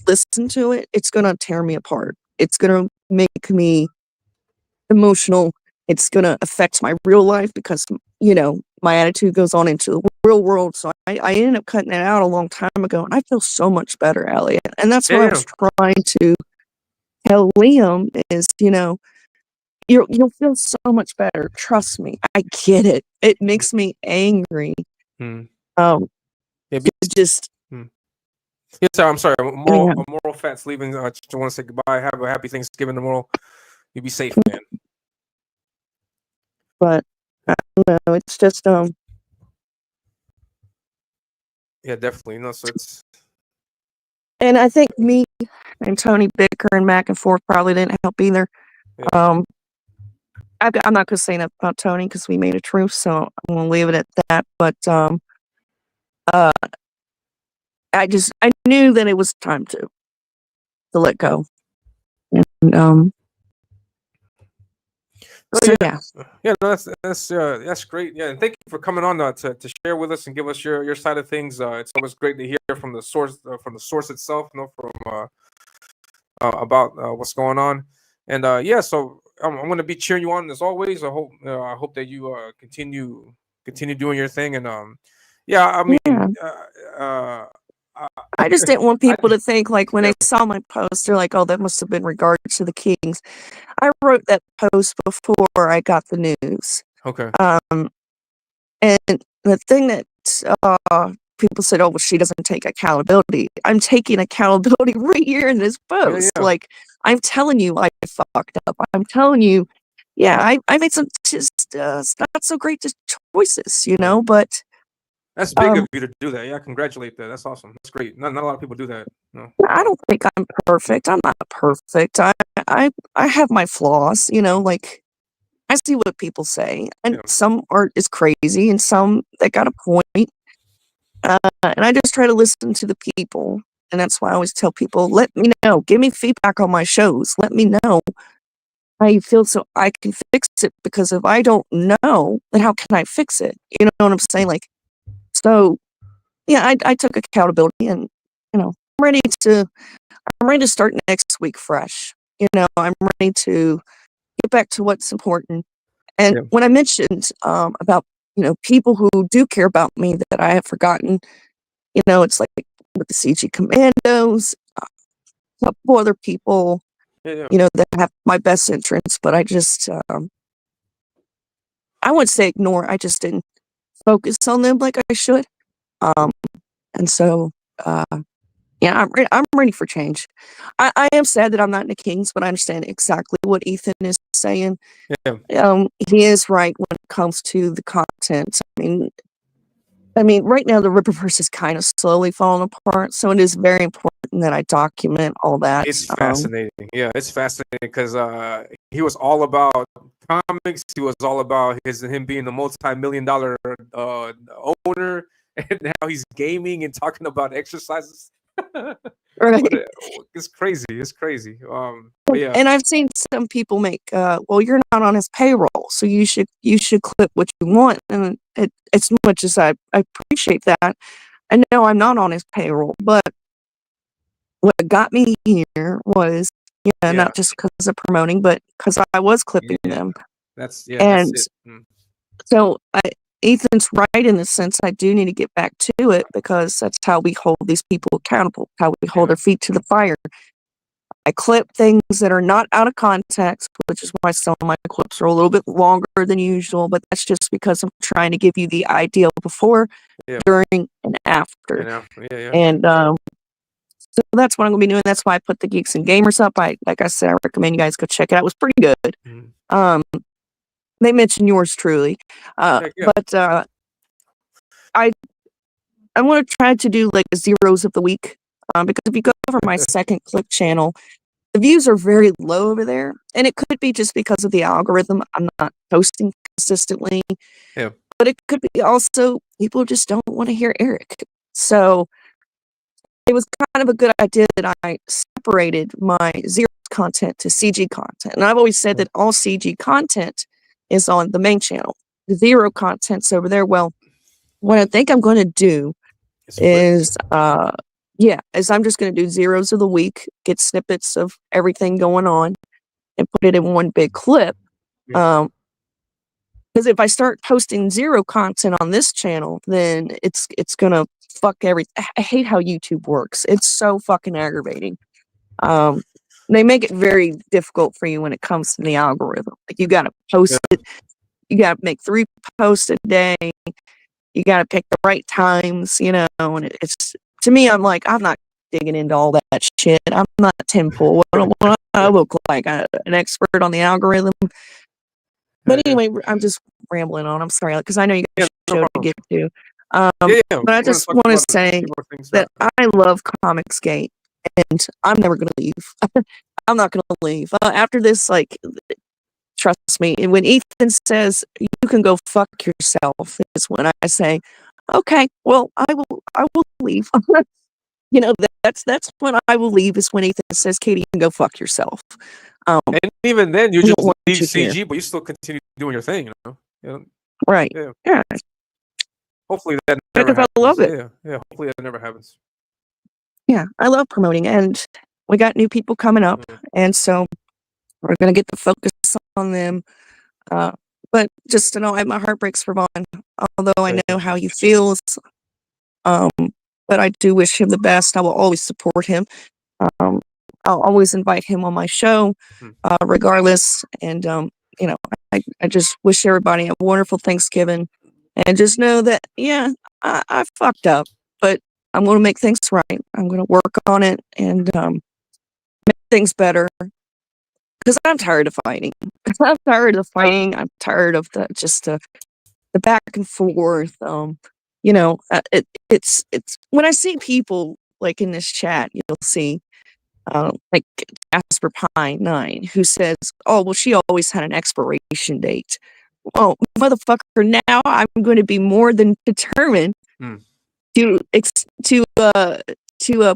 listen to it, it's going to tear me apart. It's going to make me emotional. It's going to affect my real life, because, my attitude goes on into the real world. So I ended up cutting it out a long time ago, and I feel so much better, Elliot. And that's what I Yeah, was trying to tell Liam is, you'll feel so much better. Trust me. I get it. It makes me angry. Hmm. To just Yes, sir. I'm sorry. yeah. Moral Fat's leaving. Just want to say goodbye. Have a happy Thanksgiving tomorrow. You be safe, man. But I don't know. It's just Yeah, definitely. So it's and I think me and Tony bickering back and forth probably didn't help either. yeah. I'm not gonna say enough about Tony because we made a truce, so I'm gonna leave it at that. But uh, I knew that it was time to let go, and so yeah. Yeah, no, that's great. Yeah, and thank you for coming on to share with us and give us your side of things. It's always great to hear from the source itself, from about what's going on. And yeah, so I'm going to be cheering you on as always. I hope that you continue doing your thing. And yeah, I mean, Yeah. I just didn't want people to think like when they saw my post, they're like, "Oh, that must have been regards to the Kings." I wrote that post before I got the news. Okay. And the thing that people said, "Oh, well, she doesn't take accountability." I'm taking accountability right here in this post. Yeah. Like, I'm telling you, I fucked up. I'm telling you, yeah, I made some just not so great choices, but That's big of you to do that. Yeah, I congratulate that. That's awesome. That's great. Not a lot of people do that. No. I don't think I'm perfect. I'm not perfect. I have my flaws, like I see what people say, and some art is crazy, and some they got a point. And I just try to listen to the people, and that's why I always tell people, let me know, give me feedback on my shows, let me know how you feel so I can fix it. Because if I don't know, then how can I fix it? You know what I'm saying? Like, so yeah, I took accountability, and I'm ready to start next week fresh. I'm ready to get back to what's important. And when I mentioned about people who do care about me that I have forgotten, it's like with the CG Commandos, a couple other people, that have my best interests, but I just I wouldn't say ignore. I just didn't focus on them like I should. And so yeah, I'm ready for change. I am sad that I'm not in the Kings, but I understand exactly what Ethan is saying. Yeah. He is right when it comes to the content. I mean, right now the Rippaverse is kind of slowly falling apart, so it is very important that I document all that. It's fascinating. Yeah, it's fascinating because he was all about comics. He was all about him being a multi-million-dollar owner, and now he's gaming and talking about exercises. Right. It's crazy. It's crazy. But yeah. And I've seen some people make, well, you're not on his payroll, so you should clip what you want. And as much as I appreciate that, I know I'm not on his payroll, but what got me here was, not just because of promoting, but because I was clipping them. That's and that's it. so Ethan's right in the sense I do need to get back to it, because that's how we hold these people accountable, how we hold their feet to the fire. I clip things that are not out of context, which is why some of my clips are a little bit longer than usual, but that's just because I'm trying to give you the ideal before, during, and after. And so that's what I'm going to be doing. That's why I put the Geeks and Gamers up. Like I said, I recommend you guys go check it out. It was pretty good. They mentioned yours truly. But I want to try to do like zeros of the week, because if you go over my second clip channel, the views are very low over there, and it could be just because of the algorithm. I'm not posting consistently, but it could be also people just don't want to hear Eric. So it was kind of a good idea that I separated my zero content to CG content, and I've always said that all CG content is on the main channel. The zero content's over there. Well, what I think I'm going to do is I'm just going to do zeros of the week, get snippets of everything going on, and put it in one big clip. Because if I start posting zero content on this channel, then it's gonna fuck everything. I hate how YouTube works. It's so fucking aggravating. They make it very difficult for you when it comes to the algorithm. Like you gotta post it, you gotta make 3 posts a day, you gotta pick the right times, you know, and it's to me, I'm like, I'm not digging into all that shit. I'm not Tim Pool. What do I look like? An expert on the algorithm? But anyway, I'm just rambling on. I'm sorry, because I know you got a show to get to. But I just want to say that I love Comicsgate, and I'm never going to leave. I'm not going to leave. After this, like, trust me, and when Ethan says, you can go fuck yourself, is when I say, okay, well, I will leave. You know, that's when I will leave, is when Ethan says, Katie, you can go fuck yourself. And even then, you I just don't want leave you CG, here. but you still continue doing your thing, you know? Yeah. Right. Yeah. Yeah. Hopefully that never Because happens. I love it. Yeah. Yeah. Hopefully that never happens. Yeah, I love promoting, and we got new people coming up, and so we're gonna get the focus on them. But just to know, my heart breaks for Vaughn, although I know how he feels. But I do wish him the best. I will always support him. I'll always invite him on my show, regardless. And you know, I just wish everybody a wonderful Thanksgiving, and just know that I fucked up, but I'm going to make things right. I'm going to work on it and make things better, because I'm tired of fighting. I'm tired of fighting. I'm tired of the back and forth. You know, it's when I see people like in this chat, you'll see like Jasper Pine 9, who says, "Oh, well, she always had an expiration date." Well, motherfucker, now I'm going to be more than determined to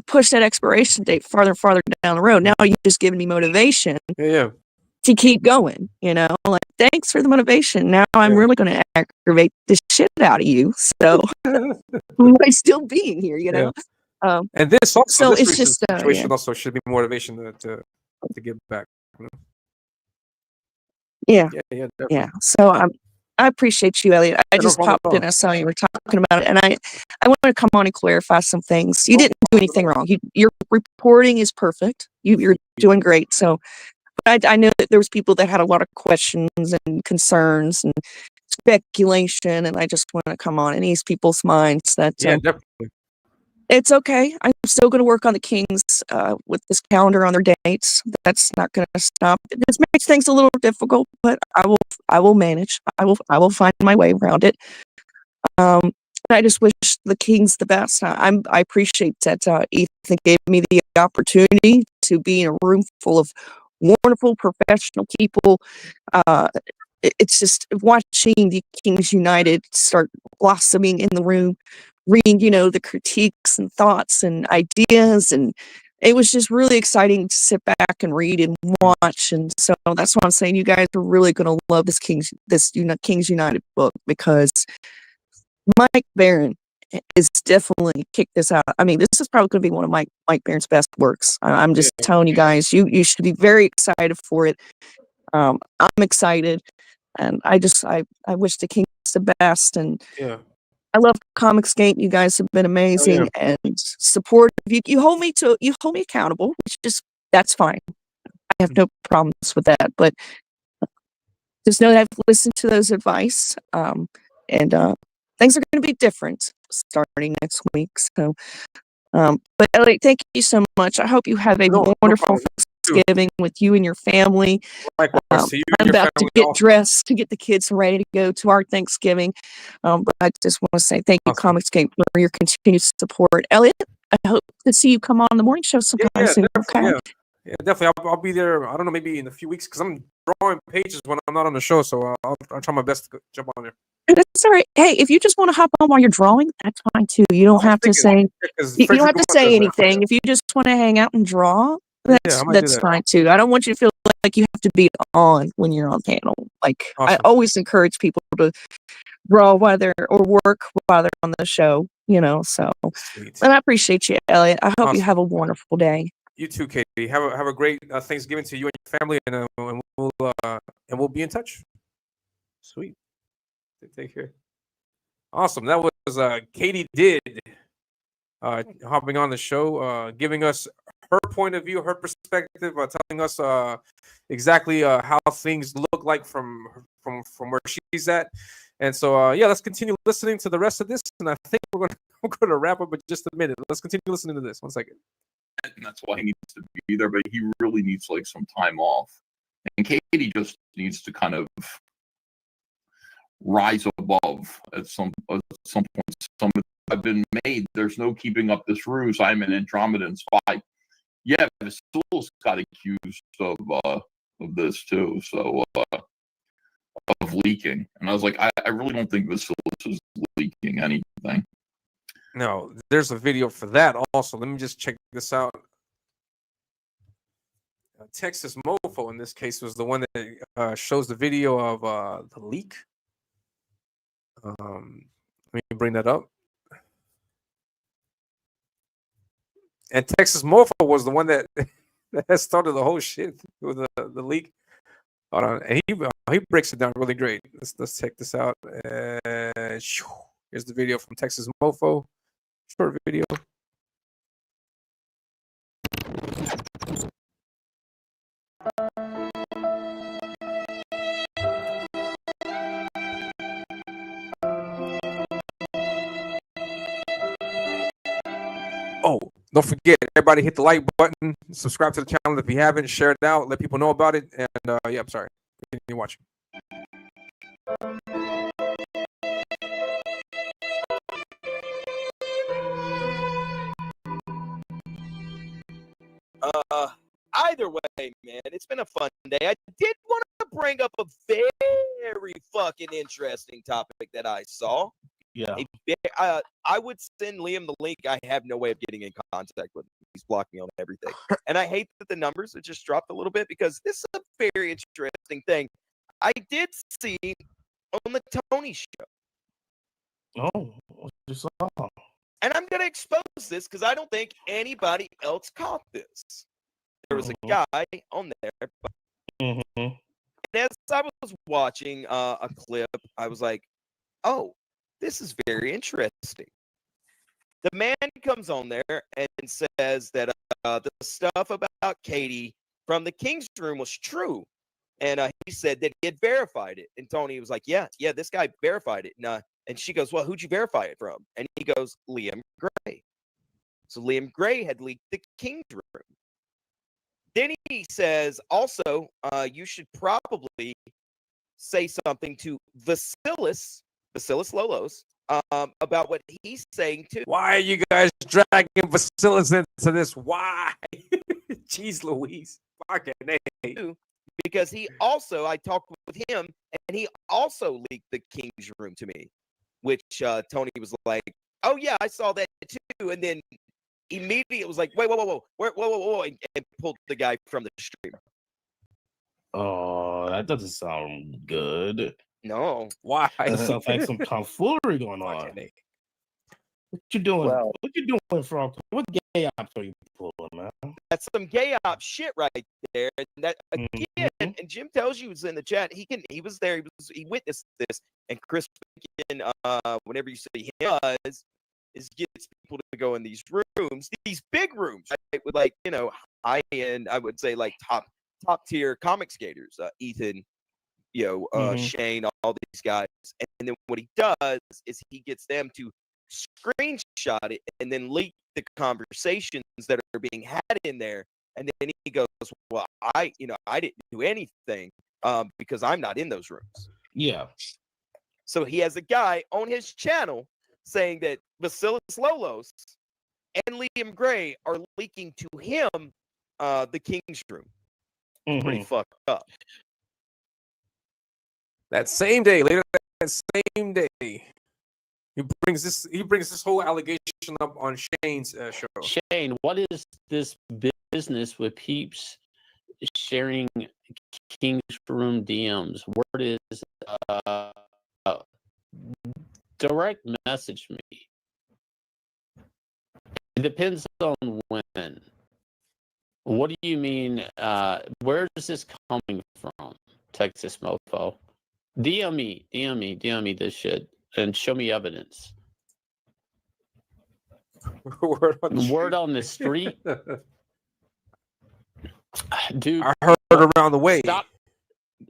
push that expiration date farther and farther down the road. Now you're just giving me motivation to keep going, you know? Like, thanks for the motivation. Now I'm really going to aggravate the shit out of you. So by still being here, you know? And this also, so this it's recent just situation also should be motivation to give back. You know? Yeah. Definitely. So I appreciate you, Elliot. I no just problem popped at in. I saw you were talking about it, and I want to come on and clarify some things. You didn't do anything wrong. Your reporting is perfect. You're doing great. So, but I know that there was people that had a lot of questions and concerns and speculation, and I just want to come on and ease people's minds that definitely. it's okay. I'm still going to work on the Kings with this calendar on their dates. That's not going to stop. This makes things a little difficult, but I will manage. I will find my way around it. I just wish the Kings the best. I appreciate that Ethan gave me the opportunity to be in a room full of wonderful professional people. It's just watching the Kings United start blossoming in the room, reading, you know, the critiques and thoughts and ideas, and it was just really exciting to sit back and read and watch. And so that's why I'm saying you guys are really going to love this Kings United book, because Mike Barron is definitely kicked this out. I mean, this is probably going to be one of Mike Barron's best works. I'm just telling you guys, you should be very excited for it. I'm excited, and I wish the Kings the best. And I love Comicsgate. You guys have been amazing and supportive. You hold me accountable, which is that's fine. I have no problems with that. But just know that I've listened to those advice, and things are going to be different starting next week. So, but Elliot, thank you so much. I hope you have a wonderful Thanksgiving with you and your family. Likewise to you and I'm your about to family get also. dressed to get the kids ready to go to our Thanksgiving. But I just want to say thank you, Comicsgate, for your continued support. Elliot, I hope to see you come on the morning show sometime soon. Okay. Yeah, definitely. I'll be there. I don't know, maybe in a few weeks, because I'm drawing pages when I'm not on the show. So I'll try my best to jump on there. That's all right. Hey, if you just want to hop on while you're drawing, that's fine too. You don't have to say. You don't have to say anything. If you just want to hang out and draw, that's fine too. I don't want you to feel like you have to be on when you're on panel. Like I always encourage people to draw while they're or work while they're on the show. You know, so. And I appreciate you, Elliot. I hope you have a wonderful day. You too, Katie. Have a great Thanksgiving to you and your family, and we'll be in touch. Sweet. Take care. Awesome. That was Katie did hopping on the show, giving us her point of view, her perspective, telling us exactly how things look like from where she's at. And so yeah, let's continue listening to the rest of this. And I think we're gonna wrap up in just a minute. Let's continue listening to this. 1 second. And that's why he needs to be there, but he really needs like some time off. And Katie just needs to kind of rise above at some point. Some have been made. There's no keeping up this ruse. I'm an Andromedan spy. Yeah, Vasilis got accused of this too. So of leaking, and I was like, I really don't think Vasilis is leaking anything. No, there's a video for that also. Let me just check this out. Texas Mofo in this case was the one that shows the video of the leak. Let me bring that up. And Texas Mofo was the one that started the whole shit with the leak. Hold on, and he breaks it down really great. Let's check this out. Here's the video from Texas Mofo. Short video. Oh, don't forget, everybody hit the like button, subscribe to the channel if you haven't, share it out, let people know about it, and yeah, I'm sorry. Continue watching. Either way, man, it's been a fun day. I did want to bring up a very fucking interesting topic that I saw. Yeah. I would send Liam the link. I have no way of getting in contact with him. He's blocked me on everything. And I hate that the numbers have just dropped a little bit because this is a very interesting thing. I did see on the Tony show. Oh, just saw. And I'm going to expose this because I don't think anybody else caught this. There was a guy on there. And as I was watching a clip, I was like, oh, this is very interesting. The man comes on there and says that the stuff about Katie from the King's Room was true. And he said that he had verified it. And Tony was like, yeah, this guy verified it. And she goes, well, who'd you verify it from? And he goes, Liam Gray. So Liam Gray had leaked the King's Room. Then he says, also, you should probably say something to Vasilis Lolos, about what he's saying too. Why are you guys dragging Vasilis into this? Why? Jeez Louise. Fucking A. Because he also, I talked with him, and he also leaked the King's Room to me, which Tony was like, oh yeah, I saw that too. And then immediately it was like, whoa, and pulled the guy from the stream. Oh, that doesn't sound good. No. Why? That sounds like some tomfoolery going on. What you doing? Well, what you doing, Frog? What gay ops are you pulling, man? That's some gay op shit right there. And that again, and Jim tells you was in the chat. He was there. He witnessed this. And Chris, whenever you see him, is gets people to go in these rooms, these big rooms, right? With like high end. I would say like top tier comic skaters. Ethan, Shane, all these guys. And then what he does is he gets them to screenshot it and then leak the conversations that are being had in there. And then he goes, well, I didn't do anything because I'm not in those rooms. Yeah. So he has a guy on his channel saying that Vasilis Lolos and Liam Gray are leaking to him the King's Room. Pretty fucked up. That same day, later that same day, he brings this whole allegation up on Shane's show. Shane, what is this business with peeps sharing King's Room DMs? Word is direct message me. It depends on when. What do you mean? Where is this coming from, Texas Mofo? DM me this shit and show me evidence. Word on Word the street. on the street, dude. I heard around the way. Stop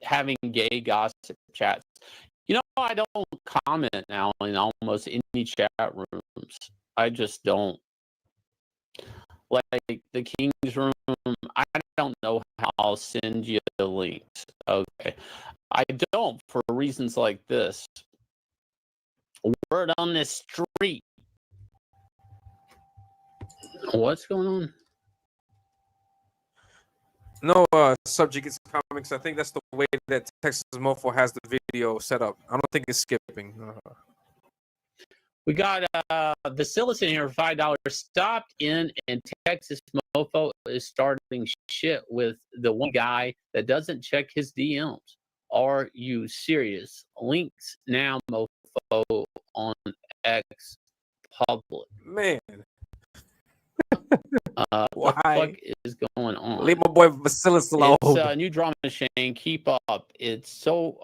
having gay gossip chats. You know, I don't comment now in almost any chat rooms. I just don't. Like the King's Room, I don't know how I'll send you the links. Okay. I don't for reasons like this. Word on the street. What's going on? No subject is comics. I think that's the way that Texas Mofo has the video set up. I don't think it's skipping. We got Vasilis in here for $5. Stopped in, and Texas Mofo is starting shit with the one guy that doesn't check his DMs. Are you serious? Links now, Mofo, on X Public. Man. What the fuck is going on? Leave my boy Vasilis alone. It's new drama, Shane. Keep up. It's so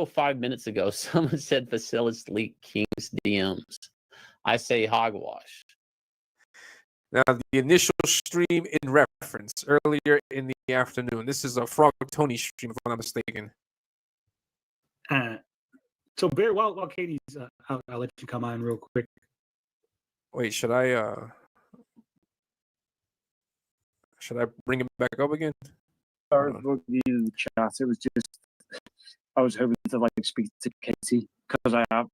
5 minutes ago. Someone said Vasilis leaked King's DMs. I say hogwash. Now, the initial stream in reference earlier in the afternoon. This is a Frog Tony stream, if I'm not mistaken. So, Bear, while Katie's, I'll let you come on real quick. Wait, should I bring it back up again? Sorry for the chat. It was just I was hoping to like speak to Katie because I have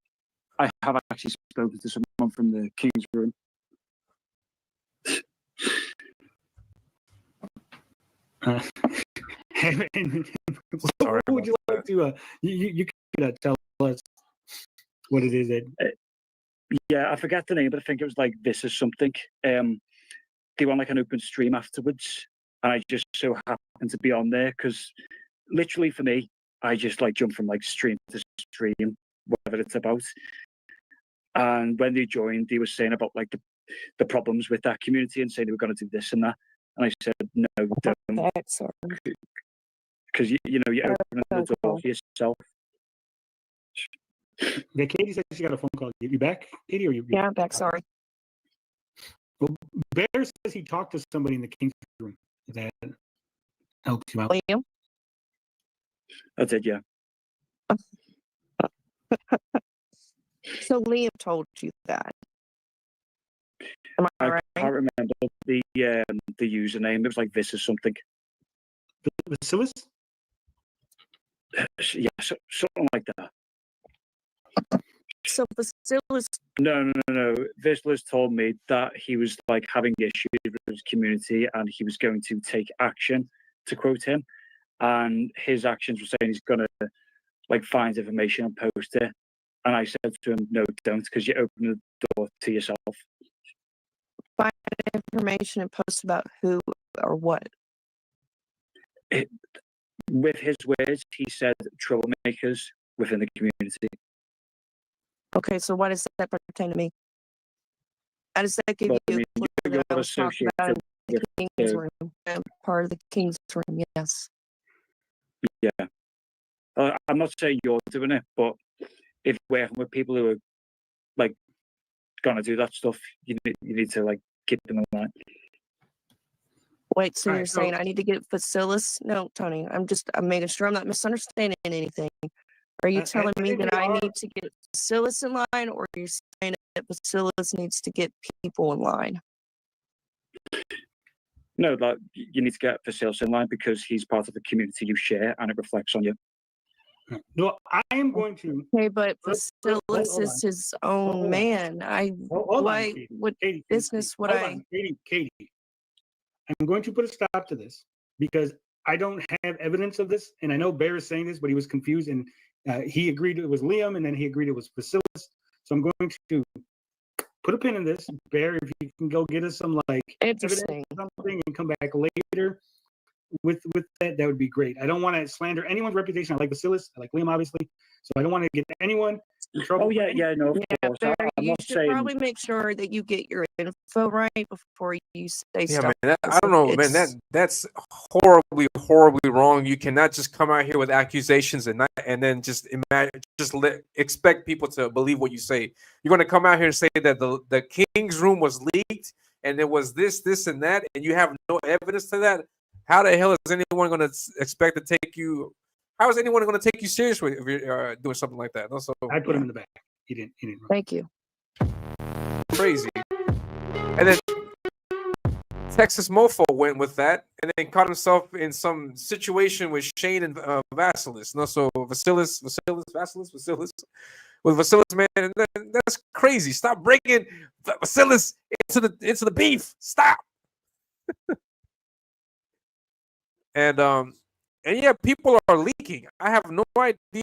actually spoken to someone from the King's Room. What would you like to? You could tell us what it is that. Yeah, I forget the name, but I think it was like This Is Something. They went like an open stream afterwards, and I just so happened to be on there because literally for me, I just like jump from like stream to stream, whatever it's about. And when they joined, they were saying about like the problems with that community and saying they were going to do this and that. And I said, no, don't. Because you know, you're opening the door for yourself. Yeah, Katie said she got a phone call. You back, Katie, or you? Yeah, I'm back. Sorry. Well, Bear says he talked to somebody in the King's Room. That helps you out. Liam? I did, yeah. So Liam told you that. Am I right? I can't remember the username. It was like This Is Something. Vasilis? Yeah, something like that. So Vasilis. No. Vasilis told me that he was like having issues with his community and he was going to take action, to quote him. And his actions were saying he's going to like find information and post it. And I said to him, no, don't, because you open the door to yourself. Find information and post about who or what? With his words, he said troublemakers within the community. Okay, so what does that pertain to me? How does that give you a clue that I was talking about in the King's Room? I'm part of the King's Room, yes. Yeah. I'm not saying you're doing it, but if you're working with people who are like gonna do that stuff, you need to like keep them in line. Wait, so you're saying I need to get Vasilis? No, Tony, I'm making sure I'm not misunderstanding anything. Are you telling me that I need to get Vasilis in line, or are you saying that Vasilis needs to get people in line? No, like you need to get Vasilis in line because he's part of the community you share, and it reflects on you. No, I am going to. Okay, but Vasilis is his own man. Why? What business would I? Katie, I'm going to put a stop to this because I don't have evidence of this, and I know Bear is saying this, but he was confused, and he agreed it was Liam, and then he agreed it was Vasilis. So I'm going to put a pin in this. Bear, if you can go get us some like evidence or something and come back later, with that, that would be great. I don't want to slander anyone's reputation. I like Vasilis. I like Liam, obviously. So I don't want to get anyone in trouble. Oh yeah, no, of Yeah, course. Barry, I'm you not should saying. probably make sure that you get your info right before you say Yeah, stuff. man. I don't know, man. That's horribly wrong. You cannot just come out here with accusations and then just expect people to believe what you say. You're going to come out here and say that the king's room was leaked and there was this, and that, and you have no evidence to that. How the hell is anyone going to expect to take you? How is anyone going to take you seriously if you're doing something like that? Also, I put him in the back. He didn't. Thank you. Crazy. And then Texas Mofo went with that, and then caught himself in some situation with Shane and Vasilis. No, so Vasilis with Vasilis, man, and that's crazy. Stop breaking Vasilis into the beef. Stop. And yeah, people are leaking. I have no idea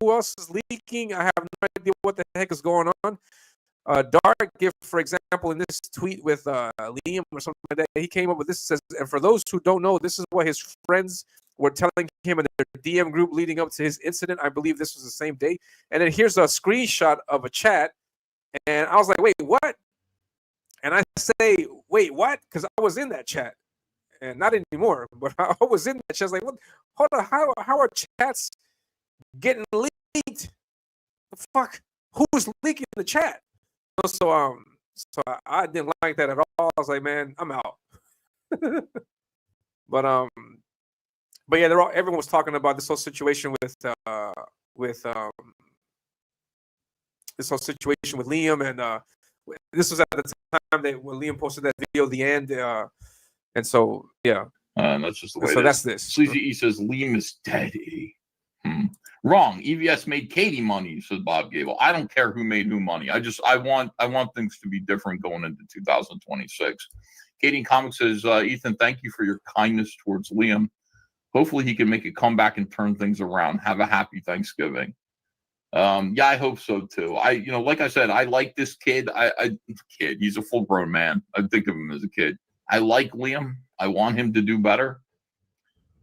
who else is leaking. I have no idea what the heck is going on. Dark Gift, for example, in this tweet with Liam or something like that, he came up with this. Says, and for those who don't know, this is what his friends were telling him in their DM group leading up to his incident. I believe this was the same day. And then here's a screenshot of a chat, and I was like, "Wait, what?" And I say, "Wait, what?" Because I was in that chat, and not anymore. But I was in that chat. I was like, "What? Hold on, how are chats getting leaked? The fuck? Who's leaking the chat?" So I didn't like that at all. I was like, man, I'm out. but yeah, everyone was talking about this whole situation with this whole situation with Liam, and this was at the time that when Liam posted that video, the end, and so yeah, that's just the way. So it that's is. this. Sleazy E says Liam is dead. Wrong. EVS made Katie money, says Bob Gable. I don't care who made who money. I want things to be different going into 2026. Katie in Comics says, Ethan, thank you for your kindness towards Liam. Hopefully he can make a comeback and turn things around. Have a happy Thanksgiving. Yeah, I hope so too. Like I said, I like this kid. Kid, he's a full grown man. I think of him as a kid. I like Liam. I want him to do better.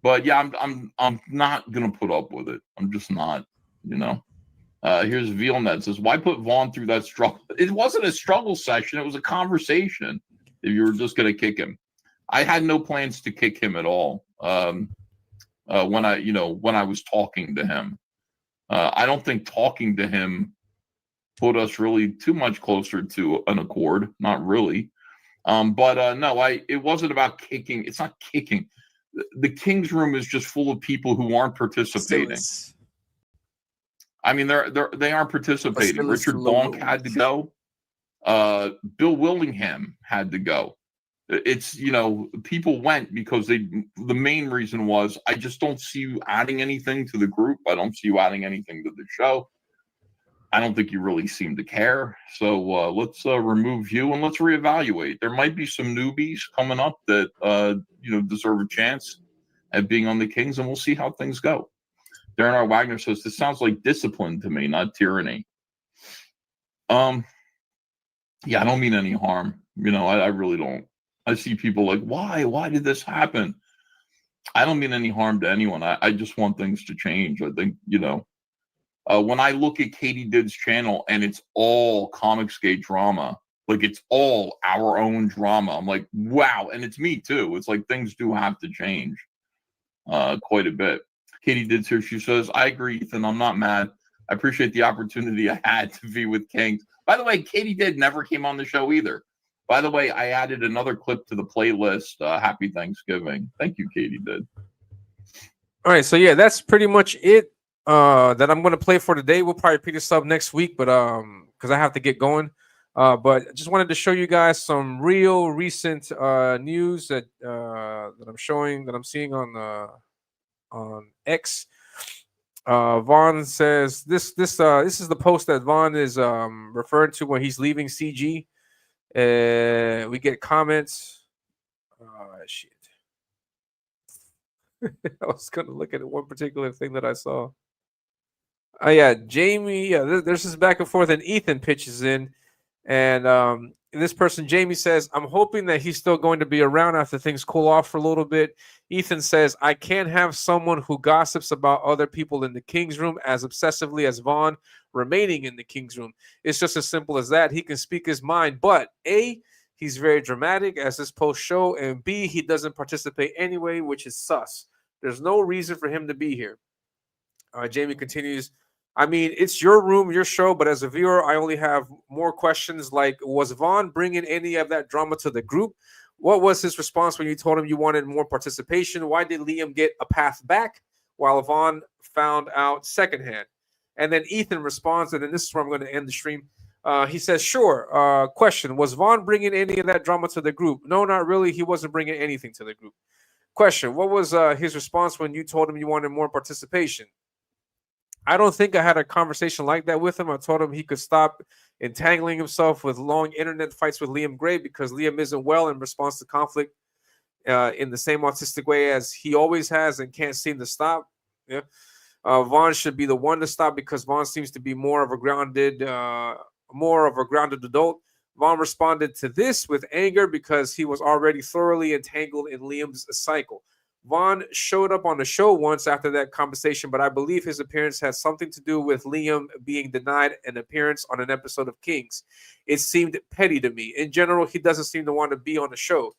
But yeah, I'm not gonna put up with it. I'm just not, Here's VealNet says, why put Vaughn through that struggle? It wasn't a struggle session, it was a conversation. If you were just gonna kick him. I had no plans to kick him at all. When I was talking to him. I don't think talking to him put us really too much closer to an accord. Not really. No, it wasn't about kicking. It's not kicking. The King's Room is just full of people who aren't participating. I mean, they aren't participating. Richard Bonk had to go. Bill Willingham had to go. It's, people went because the main reason was, I just don't see you adding anything to the group. I don't see you adding anything to the show. I don't think you really seem to care. So let's remove you and let's reevaluate. There might be some newbies coming up that deserve a chance at being on the Kings, and we'll see how things go. Darren R. Wagner says, this sounds like discipline to me, not tyranny. Yeah, I don't mean any harm. I really don't. I see people like, why did this happen? I don't mean any harm to anyone. I just want things to change. I think, when I look at Katie Did's channel and it's all Comicsgate drama, like it's all our own drama, I'm like, wow. And it's me too. It's like things do have to change quite a bit. Katie Did's here. She says, I agree, Ethan. I'm not mad. I appreciate the opportunity I had to be with Kings. By the way, Katie Did never came on the show either. By the way, I added another clip to the playlist. Happy Thanksgiving. Thank you, Katie Did. All right, so yeah, that's pretty much it that I'm going to play for today. We'll probably pick this up next week, but because I have to get going. But I just wanted to show you guys some real recent news that I'm seeing on X. Vaughn says this is the post that Vaughn is referring to when he's leaving CG. We get comments. Shit. I was gonna look at one particular thing that I saw. Oh yeah, Jamie. Yeah, there's this back and forth, and Ethan pitches in, and this person, Jamie, says, I'm hoping that he's still going to be around after things cool off for a little bit. Ethan says, I can't have someone who gossips about other people in the King's room as obsessively as Vaughn remaining in the King's room. It's just as simple as that. He can speak his mind, but A, he's very dramatic, as this post show, and B, he doesn't participate anyway, which is sus. There's no reason for him to be here. Jamie continues, I mean, it's your room, your show, but as a viewer, I only have more questions like, was Vaughn bringing any of that drama to the group? What was his response when you told him you wanted more participation? Why did Liam get a path back while Vaughn found out secondhand? And then Ethan responds, and then this is where I'm going to end the stream. He says, sure. Question, was Vaughn bringing any of that drama to the group? No, not really. He wasn't bringing anything to the group. Question, what was his response when you told him you wanted more participation? I don't think I had a conversation like that with him. I told him he could stop entangling himself with long internet fights with Liam Gray because Liam isn't well in response to conflict in the same autistic way as he always has and can't seem to stop. Yeah. Vaughn should be the one to stop because Vaughn seems to be more of a grounded adult. Vaughn responded to this with anger because he was already thoroughly entangled in Liam's cycle. Vaughn showed up on the show once after that conversation, but I believe his appearance had something to do with Liam being denied an appearance on an episode of Kings. It seemed petty to me. In general, he doesn't seem to want to be on the show.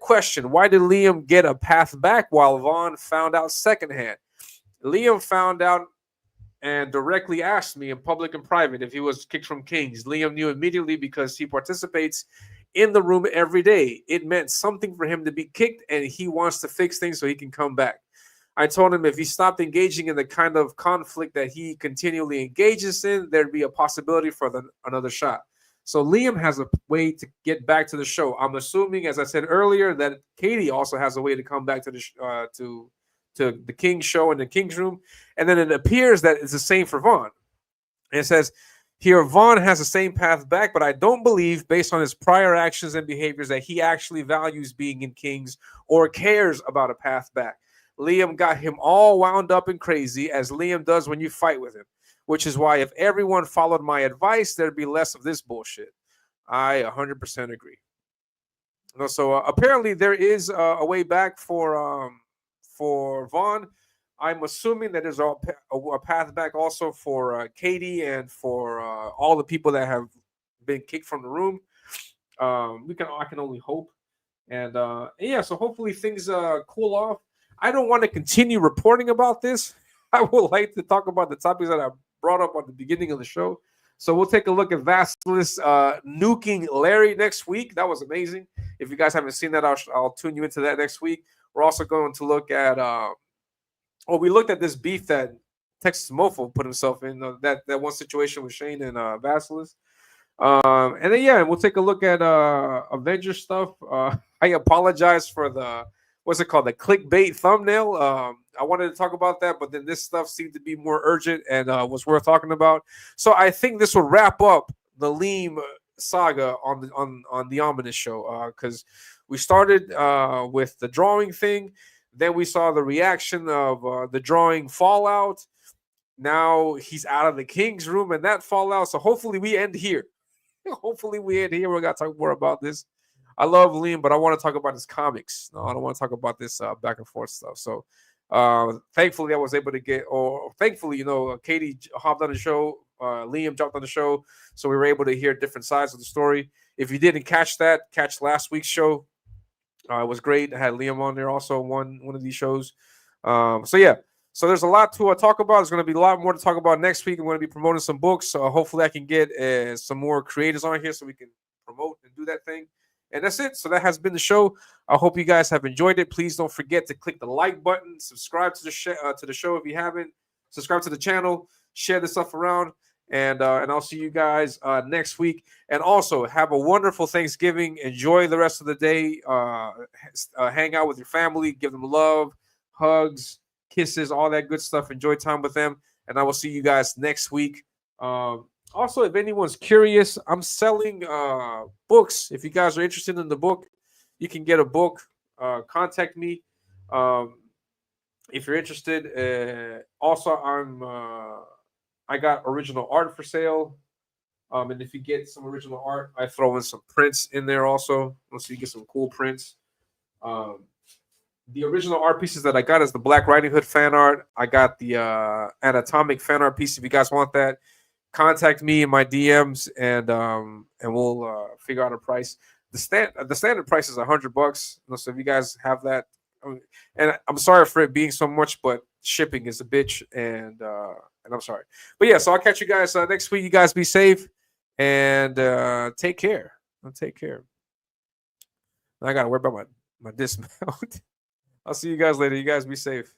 Question, why did Liam get a path back while Vaughn found out secondhand? Liam found out and directly asked me in public and private if he was kicked from Kings. Liam knew immediately because he participates in the room every day. It meant something for him to be kicked, and he wants to fix things so he can come back. I told him if he stopped engaging in the kind of conflict that he continually engages in, there'd be a possibility for another shot. So Liam has a way to get back to the show. I'm assuming, as I said earlier, that Katie also has a way to come back to the to the King's show and the King's room. And then it appears that it's the same for Vaughn. And it says, here, Vaughn has the same path back, but I don't believe, based on his prior actions and behaviors, that he actually values being in Kings or cares about a path back. Liam got him all wound up and crazy, as Liam does when you fight with him, which is why if everyone followed my advice, there'd be less of this bullshit. I 100% agree. So apparently there is a way back for Vaughn. I'm assuming that there's a path back also for Katie and for all the people that have been kicked from the room. I can only hope. And yeah, so hopefully things cool off. I don't want to continue reporting about this. I would like to talk about the topics that I brought up at the beginning of the show. So we'll take a look at Vasilis nuking Larry next week. That was amazing. If you guys haven't seen that, I'll tune you into that next week. We're also going to look at we looked at this beef that Texas Mofo put himself in, that one situation with Shane and Vasilis. And then, yeah, we'll take a look at Avengers stuff. I apologize for the, what's it called, the clickbait thumbnail. I wanted to talk about that, but then this stuff seemed to be more urgent and was worth talking about. So I think this will wrap up the Liam saga on the Ominus show, because we started with the drawing thing. Then we saw the reaction of the drawing fallout. Now he's out of the King's room and that fallout. So hopefully we end here. Hopefully we end here. We're going to talk more about this. I love Liam, but I want to talk about his comics. No, I don't want to talk about this back and forth stuff. So thankfully I was able to thankfully, Katie hopped on the show. Liam jumped on the show. So we were able to hear different sides of the story. If you didn't catch that, catch last week's show. It was great. I had Liam on there also one of these shows. So yeah. So there's a lot to talk about. There's going to be a lot more to talk about next week. I'm going to be promoting some books. So hopefully I can get some more creators on here so we can promote and do that thing. And that's it. So that has been the show. I hope you guys have enjoyed it. Please don't forget to click the like button. Subscribe to the show if you haven't. Subscribe to the channel. Share the stuff around. And I'll see you guys next week. And also have a wonderful Thanksgiving. Enjoy the rest of the day. Hang out with your family. Give them love, hugs, kisses, all that good stuff. Enjoy time with them. And I will see you guys next week. Also, if anyone's curious, I'm selling books. If you guys are interested in the book, you can get a book. Contact me if you're interested. Also, I got original art for sale. And if you get some original art, I throw in some prints in there also, so you get some cool prints. The original art pieces that I got is the Black Riding Hood fan art. I got the Anatomic fan art piece. If you guys want that, contact me in my DMs, and we'll figure out a price. The standard price is $100. So if you guys have that, and I'm sorry for it being so much, but shipping is a bitch, and I'm sorry. But yeah, so I'll catch you guys next week. You guys be safe and take care. Take care. I gotta worry about my dismount. I'll see you guys later. You guys be safe.